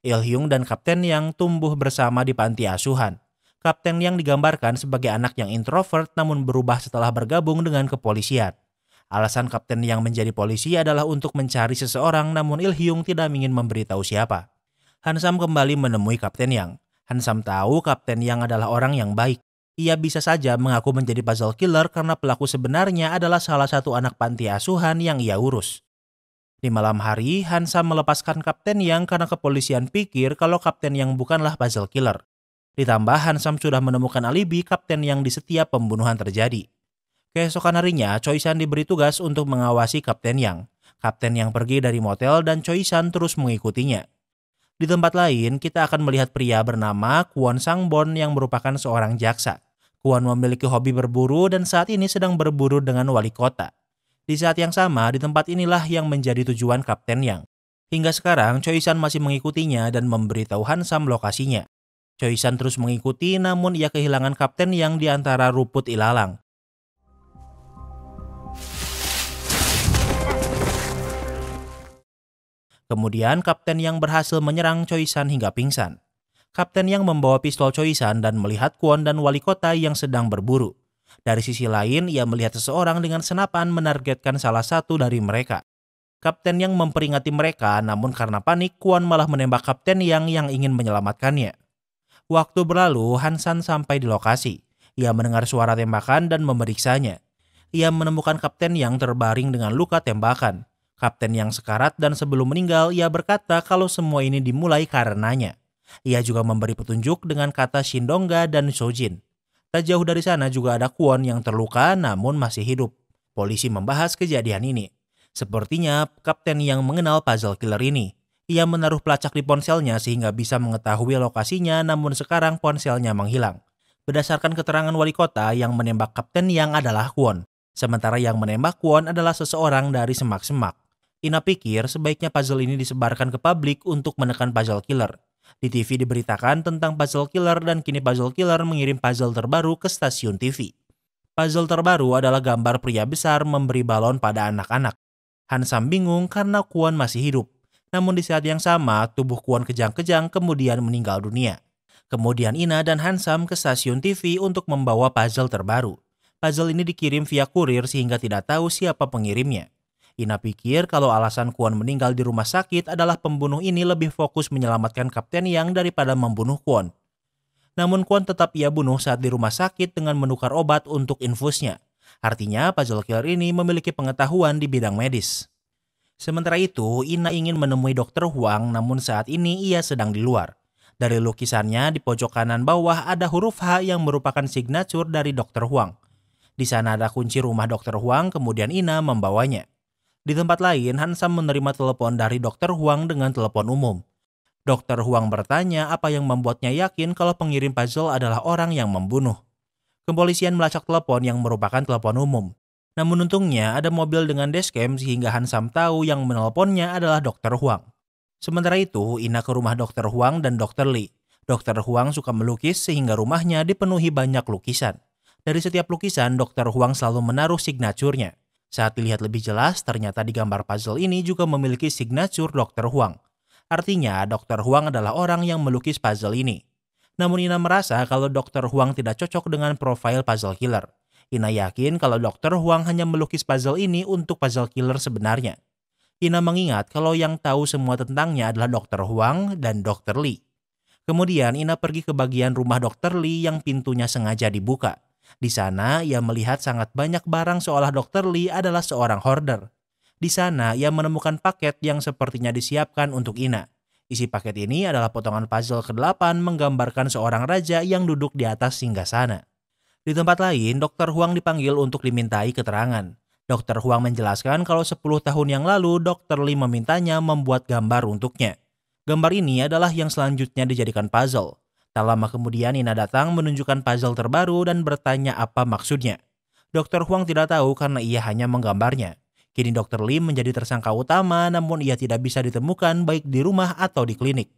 Il-hyung dan Kapten Yang tumbuh bersama di panti asuhan. Kapten Yang digambarkan sebagai anak yang introvert namun berubah setelah bergabung dengan kepolisian. Alasan Kapten Yang menjadi polisi adalah untuk mencari seseorang namun Il-hyung tidak ingin memberitahu siapa. Hansam kembali menemui Kapten Yang. Hansam tahu Kapten Yang adalah orang yang baik. Ia bisa saja mengaku menjadi puzzle killer karena pelaku sebenarnya adalah salah satu anak panti asuhan yang ia urus. Di malam hari, Hansam melepaskan Kapten Yang karena kepolisian pikir kalau Kapten Yang bukanlah puzzle killer. Ditambah Hansam sudah menemukan alibi Kapten Yang di setiap pembunuhan terjadi. Keesokan harinya, Choi-san diberi tugas untuk mengawasi Kapten Yang. Kapten Yang pergi dari motel dan Choi-san terus mengikutinya. Di tempat lain, kita akan melihat pria bernama Kwon Sang-bon yang merupakan seorang jaksa. Kwon memiliki hobi berburu dan saat ini sedang berburu dengan wali kota. Di saat yang sama, di tempat inilah yang menjadi tujuan Kapten Yang. Hingga sekarang, Choi-san masih mengikutinya dan memberitahu Hansam lokasinya. Choi-san terus mengikuti namun ia kehilangan Kapten Yang di antara rumput ilalang. Kemudian Kapten Yang berhasil menyerang Choi-san hingga pingsan. Kapten Yang membawa pistol Choi-san dan melihat Kwon dan wali kota yang sedang berburu. Dari sisi lain, ia melihat seseorang dengan senapan menargetkan salah satu dari mereka. Kapten Yang memperingati mereka, namun karena panik, Kwon malah menembak Kapten Yang ingin menyelamatkannya. Waktu berlalu, Hansan sampai di lokasi. Ia mendengar suara tembakan dan memeriksanya. Ia menemukan Kapten Yang terbaring dengan luka tembakan. Kapten Yang sekarat dan sebelum meninggal ia berkata kalau semua ini dimulai karenanya. Ia juga memberi petunjuk dengan kata Shindongga dan Sojin. Tak jauh dari sana juga ada Kwon yang terluka namun masih hidup. Polisi membahas kejadian ini. Sepertinya Kapten Yang mengenal puzzle killer ini. Ia menaruh pelacak di ponselnya sehingga bisa mengetahui lokasinya namun sekarang ponselnya menghilang. Berdasarkan keterangan wali kota yang menembak Kapten Yang adalah Kwon. Sementara yang menembak Kwon adalah seseorang dari semak-semak. Ina pikir sebaiknya puzzle ini disebarkan ke publik untuk menekan puzzle killer. Di TV diberitakan tentang puzzle killer dan kini puzzle killer mengirim puzzle terbaru ke stasiun TV. Puzzle terbaru adalah gambar pria besar memberi balon pada anak-anak. Hansam bingung karena Kwon masih hidup. Namun di saat yang sama tubuh Kwon kejang-kejang kemudian meninggal dunia. Kemudian Ina dan Hansam ke stasiun TV untuk membawa puzzle terbaru. Puzzle ini dikirim via kurir sehingga tidak tahu siapa pengirimnya. Ina pikir kalau alasan Kwon meninggal di rumah sakit adalah pembunuh ini lebih fokus menyelamatkan Kapten Yang daripada membunuh Kwon. Namun Kwon tetap ia bunuh saat di rumah sakit dengan menukar obat untuk infusnya. Artinya puzzle killer ini memiliki pengetahuan di bidang medis. Sementara itu, Ina ingin menemui Dr. Huang, namun saat ini ia sedang di luar. Dari lukisannya di pojok kanan bawah ada huruf H yang merupakan signature dari Dr. Huang. Di sana ada kunci rumah Dr. Huang, kemudian Ina membawanya. Di tempat lain, Hansam menerima telepon dari Dr. Huang dengan telepon umum. Dr. Huang bertanya apa yang membuatnya yakin kalau pengirim puzzle adalah orang yang membunuh. Kepolisian melacak telepon yang merupakan telepon umum. Namun untungnya ada mobil dengan dashcam sehingga Hansam tahu yang menelponnya adalah Dr. Huang. Sementara itu, Ina ke rumah Dr. Huang dan Dr. Lee. Dr. Huang suka melukis sehingga rumahnya dipenuhi banyak lukisan. Dari setiap lukisan, Dr. Huang selalu menaruh signaturnya. Saat dilihat lebih jelas, ternyata di gambar puzzle ini juga memiliki signature Dr. Huang. Artinya, Dr. Huang adalah orang yang melukis puzzle ini. Namun Ina merasa kalau Dr. Huang tidak cocok dengan profil puzzle killer. Ina yakin kalau Dr. Huang hanya melukis puzzle ini untuk puzzle killer sebenarnya. Ina mengingat kalau yang tahu semua tentangnya adalah Dr. Huang dan Dr. Lee. Kemudian Ina pergi ke bagian rumah Dr. Lee yang pintunya sengaja dibuka. Di sana ia melihat sangat banyak barang seolah Dr. Lee adalah seorang hoarder. Di sana ia menemukan paket yang sepertinya disiapkan untuk Ina. Isi paket ini adalah potongan puzzle ke-8 menggambarkan seorang raja yang duduk di atas singgasana. Di tempat lain, Dr. Huang dipanggil untuk dimintai keterangan. Dr. Huang menjelaskan kalau 10 tahun yang lalu Dr. Lee memintanya membuat gambar untuknya. Gambar ini adalah yang selanjutnya dijadikan puzzle. Tak lama kemudian Ina datang menunjukkan puzzle terbaru dan bertanya apa maksudnya. Dr. Huang tidak tahu karena ia hanya menggambarnya. Kini Dr. Lee menjadi tersangka utama namun ia tidak bisa ditemukan baik di rumah atau di klinik.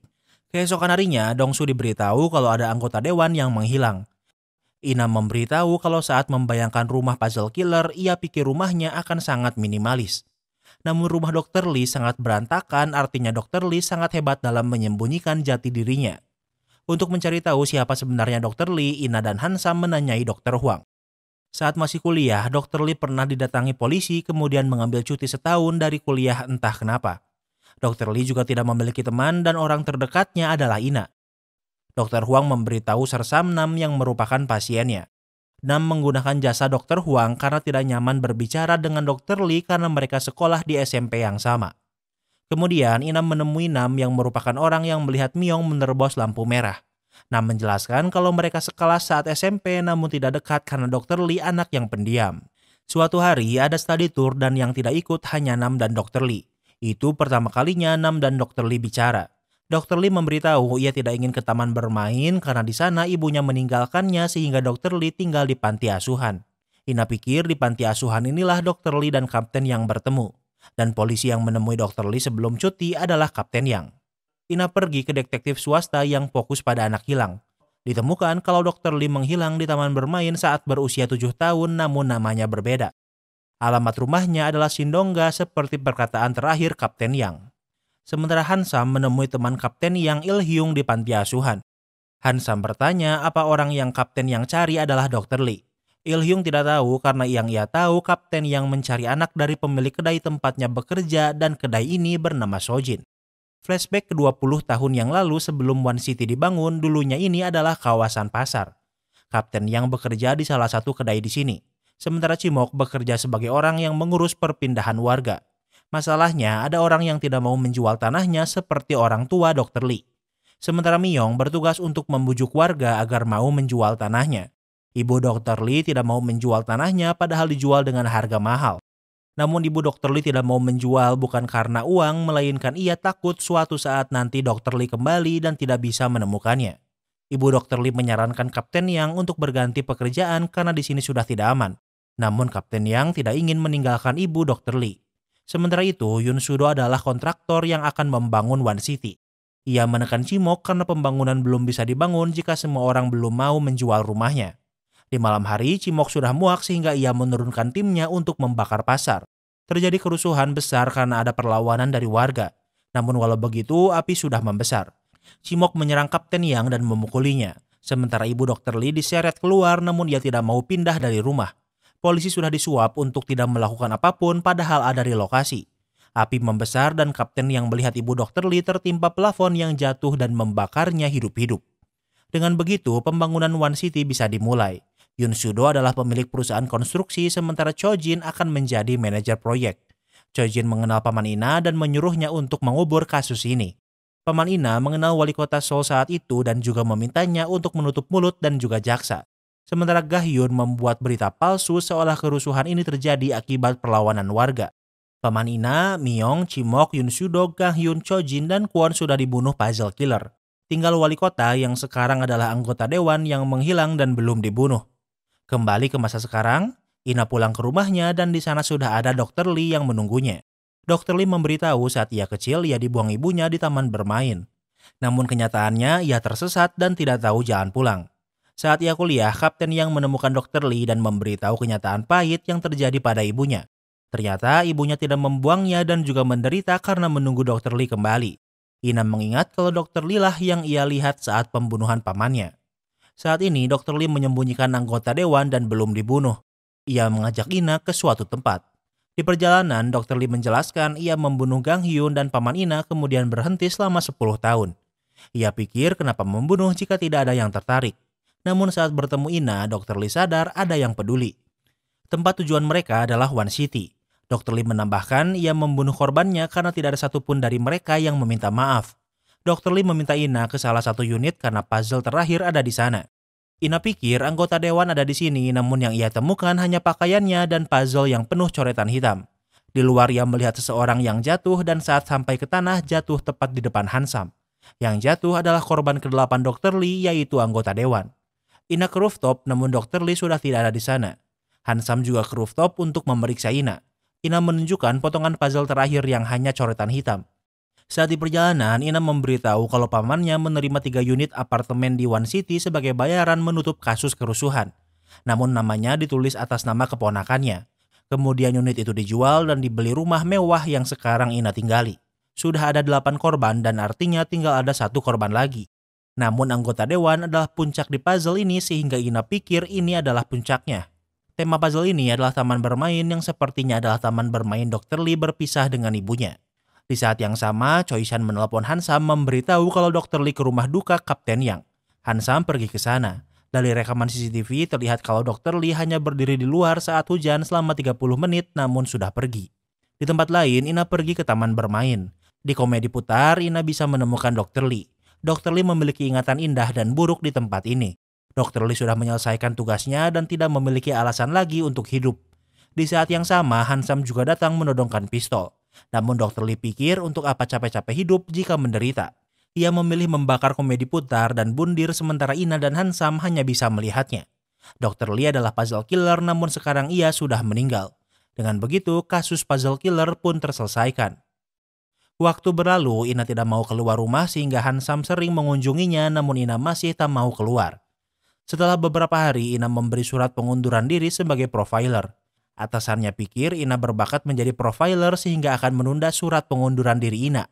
Keesokan harinya, Dong-su diberitahu kalau ada anggota dewan yang menghilang. Ina memberitahu kalau saat membayangkan rumah puzzle killer, ia pikir rumahnya akan sangat minimalis. Namun rumah Dr. Lee sangat berantakan, artinya Dr. Lee sangat hebat dalam menyembunyikan jati dirinya. Untuk mencari tahu siapa sebenarnya Dr. Lee, Ina dan Hansam menanyai Dr. Huang. Saat masih kuliah, Dr. Lee pernah didatangi polisi kemudian mengambil cuti setahun dari kuliah entah kenapa. Dr. Lee juga tidak memiliki teman dan orang terdekatnya adalah Ina. Dr. Huang memberitahu Sersam Nam yang merupakan pasiennya. Nam menggunakan jasa Dr. Huang karena tidak nyaman berbicara dengan Dr. Lee karena mereka sekolah di SMP yang sama. Kemudian Ina menemui Nam yang merupakan orang yang melihat Myung menerobos lampu merah. Nam menjelaskan kalau mereka sekelas saat SMP namun tidak dekat karena Dr. Lee anak yang pendiam. Suatu hari ada study tour dan yang tidak ikut hanya Nam dan Dr. Lee. Itu pertama kalinya Nam dan Dr. Lee bicara. Dr. Lee memberitahu ia tidak ingin ke taman bermain karena di sana ibunya meninggalkannya sehingga Dr. Lee tinggal di panti asuhan. Ina pikir di panti asuhan inilah Dr. Lee dan Kapten Yang bertemu. Dan polisi yang menemui Dr. Lee sebelum cuti adalah Kapten Yang. Ina pergi ke detektif swasta yang fokus pada anak hilang. Ditemukan kalau Dr. Lee menghilang di taman bermain saat berusia 7 tahun namun namanya berbeda. Alamat rumahnya adalah Shindongga seperti perkataan terakhir Kapten Yang. Sementara Hansam menemui teman Kapten Yang Il Hyung di panti asuhan. Hansam bertanya apa orang yang Kapten Yang cari adalah Dr. Lee. Il Hyung tidak tahu karena yang ia tahu Kapten Yang mencari anak dari pemilik kedai tempatnya bekerja dan kedai ini bernama Sojin. Flashback ke 20 tahun yang lalu sebelum One City dibangun, dulunya ini adalah kawasan pasar. Kapten Yang bekerja di salah satu kedai di sini. Sementara Cimok bekerja sebagai orang yang mengurus perpindahan warga. Masalahnya ada orang yang tidak mau menjual tanahnya seperti orang tua Dr. Lee. Sementara Myung bertugas untuk membujuk warga agar mau menjual tanahnya. Ibu Dr. Lee tidak mau menjual tanahnya padahal dijual dengan harga mahal. Namun ibu Dr. Lee tidak mau menjual bukan karena uang, melainkan ia takut suatu saat nanti Dr. Lee kembali dan tidak bisa menemukannya. Ibu Dr. Lee menyarankan Kapten Yang untuk berganti pekerjaan karena di sini sudah tidak aman. Namun Kapten Yang tidak ingin meninggalkan ibu Dr. Lee. Sementara itu, Yun Sudo adalah kontraktor yang akan membangun One City. Ia menekan Cimok karena pembangunan belum bisa dibangun jika semua orang belum mau menjual rumahnya. Di malam hari, Cimok sudah muak sehingga ia menurunkan timnya untuk membakar pasar. Terjadi kerusuhan besar karena ada perlawanan dari warga. Namun walau begitu, api sudah membesar. Cimok menyerang Kapten Yang dan memukulinya. Sementara ibu Dr. Lee diseret keluar namun ia tidak mau pindah dari rumah. Polisi sudah disuap untuk tidak melakukan apapun padahal ada di lokasi. Api membesar dan kapten yang melihat ibu Dr. Lee tertimpa plafon yang jatuh dan membakarnya hidup-hidup. Dengan begitu, pembangunan One City bisa dimulai. Yoon Soo-do adalah pemilik perusahaan konstruksi sementara Cho Jin akan menjadi manajer proyek. Cho Jin mengenal Paman Ina dan menyuruhnya untuk mengubur kasus ini. Paman Ina mengenal wali kota Seoul saat itu dan juga memintanya untuk menutup mulut dan juga jaksa. Sementara Ga-hyun membuat berita palsu seolah kerusuhan ini terjadi akibat perlawanan warga. Paman Ina, Myung, Chimok, Yoon Soo-do, Ga-hyun, Cho Jin, dan Kwon sudah dibunuh puzzle killer. Tinggal wali kota yang sekarang adalah anggota dewan yang menghilang dan belum dibunuh. Kembali ke masa sekarang, Ina pulang ke rumahnya dan di sana sudah ada Dr. Lee yang menunggunya. Dr. Lee memberitahu saat ia kecil ia dibuang ibunya di taman bermain. Namun kenyataannya ia tersesat dan tidak tahu jalan pulang. Saat ia kuliah, kapten yang menemukan Dr. Lee dan memberitahu kenyataan pahit yang terjadi pada ibunya. Ternyata ibunya tidak membuangnya dan juga menderita karena menunggu Dr. Lee kembali. Ina mengingat kalau Dr. Lee lah yang ia lihat saat pembunuhan pamannya. Saat ini Dr. Lee menyembunyikan anggota dewan dan belum dibunuh. Ia mengajak Ina ke suatu tempat. Di perjalanan, Dr. Lee menjelaskan ia membunuh Gang-hyun dan Paman Ina kemudian berhenti selama 10 tahun. Ia pikir kenapa membunuh jika tidak ada yang tertarik. Namun saat bertemu Ina, Dr. Lee sadar ada yang peduli. Tempat tujuan mereka adalah One City. Dr. Lee menambahkan ia membunuh korbannya karena tidak ada satupun dari mereka yang meminta maaf. Dr. Lee meminta Ina ke salah satu unit karena puzzle terakhir ada di sana. Ina pikir anggota dewan ada di sini, namun yang ia temukan hanya pakaiannya dan puzzle yang penuh coretan hitam. Di luar ia melihat seseorang yang jatuh dan saat sampai ke tanah jatuh tepat di depan Hansam. Yang jatuh adalah korban ke-8 Dr. Lee, yaitu anggota dewan. Ina ke rooftop, namun Dr. Lee sudah tidak ada di sana. Hansam juga ke rooftop untuk memeriksa Ina. Ina menunjukkan potongan puzzle terakhir yang hanya coretan hitam. Saat di perjalanan, Ina memberitahu kalau pamannya menerima 3 unit apartemen di One City sebagai bayaran menutup kasus kerusuhan. Namun namanya ditulis atas nama keponakannya. Kemudian unit itu dijual dan dibeli rumah mewah yang sekarang Ina tinggali. Sudah ada 8 korban dan artinya tinggal ada 1 korban lagi. Namun anggota dewan adalah puncak di puzzle ini sehingga Ina pikir ini adalah puncaknya. Tema puzzle ini adalah taman bermain yang sepertinya adalah taman bermain Dr. Lee berpisah dengan ibunya. Di saat yang sama, Choi-san menelpon Hansam memberitahu kalau Dr. Lee ke rumah duka Kapten Yang. Hansam pergi ke sana. Dari rekaman CCTV terlihat kalau Dr. Lee hanya berdiri di luar saat hujan selama 30 menit namun sudah pergi. Di tempat lain, Ina pergi ke taman bermain. Di komedi putar, Ina bisa menemukan Dr. Lee. Dr. Lee memiliki ingatan indah dan buruk di tempat ini. Dr. Lee sudah menyelesaikan tugasnya dan tidak memiliki alasan lagi untuk hidup. Di saat yang sama, Hansam juga datang menodongkan pistol. Namun Dr. Lee pikir untuk apa capek-capek hidup jika menderita. Ia memilih membakar komedi putar dan bundir sementara Ina dan Hansam hanya bisa melihatnya. Dr. Lee adalah puzzle killer namun sekarang ia sudah meninggal. Dengan begitu, kasus puzzle killer pun terselesaikan. Waktu berlalu, Ina tidak mau keluar rumah sehingga Hansam sering mengunjunginya namun Ina masih tak mau keluar. Setelah beberapa hari, Ina memberi surat pengunduran diri sebagai profiler. Atasannya pikir Ina berbakat menjadi profiler sehingga akan menunda surat pengunduran diri Ina.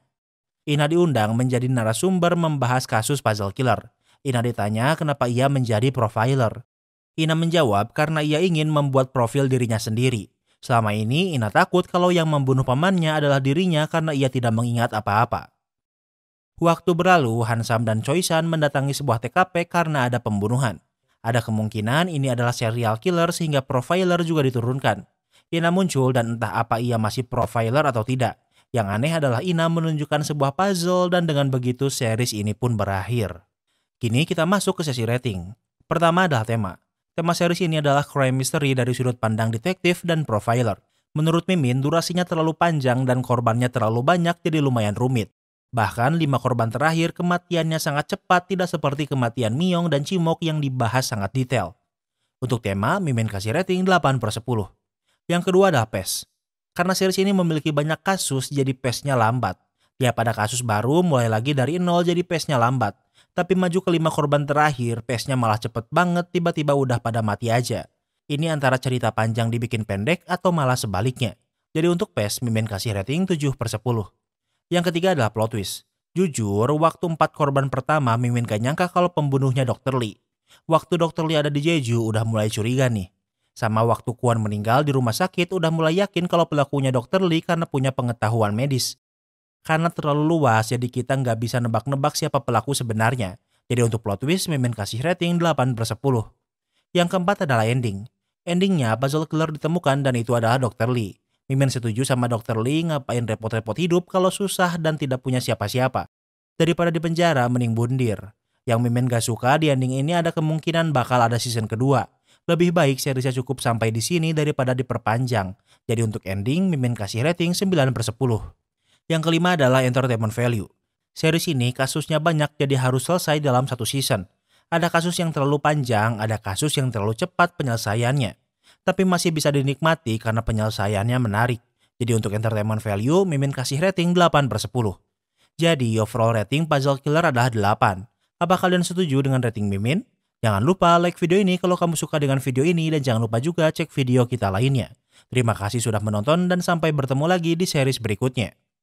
Ina diundang menjadi narasumber membahas kasus puzzle killer. Ina ditanya kenapa ia menjadi profiler. Ina menjawab karena ia ingin membuat profil dirinya sendiri. Selama ini Ina takut kalau yang membunuh pamannya adalah dirinya karena ia tidak mengingat apa-apa. Waktu berlalu, Hansam dan Choi-san mendatangi sebuah TKP karena ada pembunuhan. Ada kemungkinan ini adalah serial killer sehingga profiler juga diturunkan. Ina muncul dan entah apa ia masih profiler atau tidak. Yang aneh adalah Ina menunjukkan sebuah puzzle dan dengan begitu series ini pun berakhir. Kini kita masuk ke sesi rating. Pertama adalah tema. Tema series ini adalah crime mystery dari sudut pandang detektif dan profiler. Menurut Mimin, durasinya terlalu panjang dan korbannya terlalu banyak jadi lumayan rumit. Bahkan 5 korban terakhir kematiannya sangat cepat, tidak seperti kematian Myung dan Chimok yang dibahas sangat detail. Untuk tema, Mimin kasih rating 8/10. Yang kedua adalah pace. Karena series ini memiliki banyak kasus, jadi pace-nya lambat. Dia pada kasus baru mulai lagi dari nol jadi pace-nya lambat. Tapi maju ke 5 korban terakhir, pace-nya malah cepet banget, tiba-tiba udah pada mati aja. Ini antara cerita panjang dibikin pendek atau malah sebaliknya. Jadi untuk pace, Mimin kasih rating 7/10. Yang ketiga adalah plot twist. Jujur, waktu 4 korban pertama Mimin gak nyangka kalau pembunuhnya Dr. Lee. Waktu Dr. Lee ada di Jeju udah mulai curiga nih. Sama waktu Kwon meninggal di rumah sakit udah mulai yakin kalau pelakunya Dr. Lee karena punya pengetahuan medis. Karena terlalu luas jadi kita nggak bisa nebak-nebak siapa pelaku sebenarnya. Jadi untuk plot twist Mimin kasih rating 8/10. Yang keempat adalah ending. Endingnya puzzle killer ditemukan dan itu adalah Dr. Lee. Mimin setuju sama Dr. Lee ngapain repot-repot hidup kalau susah dan tidak punya siapa-siapa. Daripada di penjara mending bundir. Yang Mimin gak suka di ending ini ada kemungkinan bakal ada season kedua. Lebih baik seriesnya cukup sampai di sini daripada diperpanjang. Jadi untuk ending, Mimin kasih rating 9/10. Yang kelima adalah entertainment value. Series ini kasusnya banyak jadi harus selesai dalam satu season. Ada kasus yang terlalu panjang, ada kasus yang terlalu cepat penyelesaiannya. Tapi masih bisa dinikmati karena penyelesaiannya menarik. Jadi untuk entertainment value, Mimin kasih rating 8/10. Jadi overall rating Puzzle Killer adalah 8. Apa kalian setuju dengan rating Mimin? Jangan lupa like video ini kalau kamu suka dengan video ini dan jangan lupa juga cek video kita lainnya. Terima kasih sudah menonton dan sampai bertemu lagi di series berikutnya.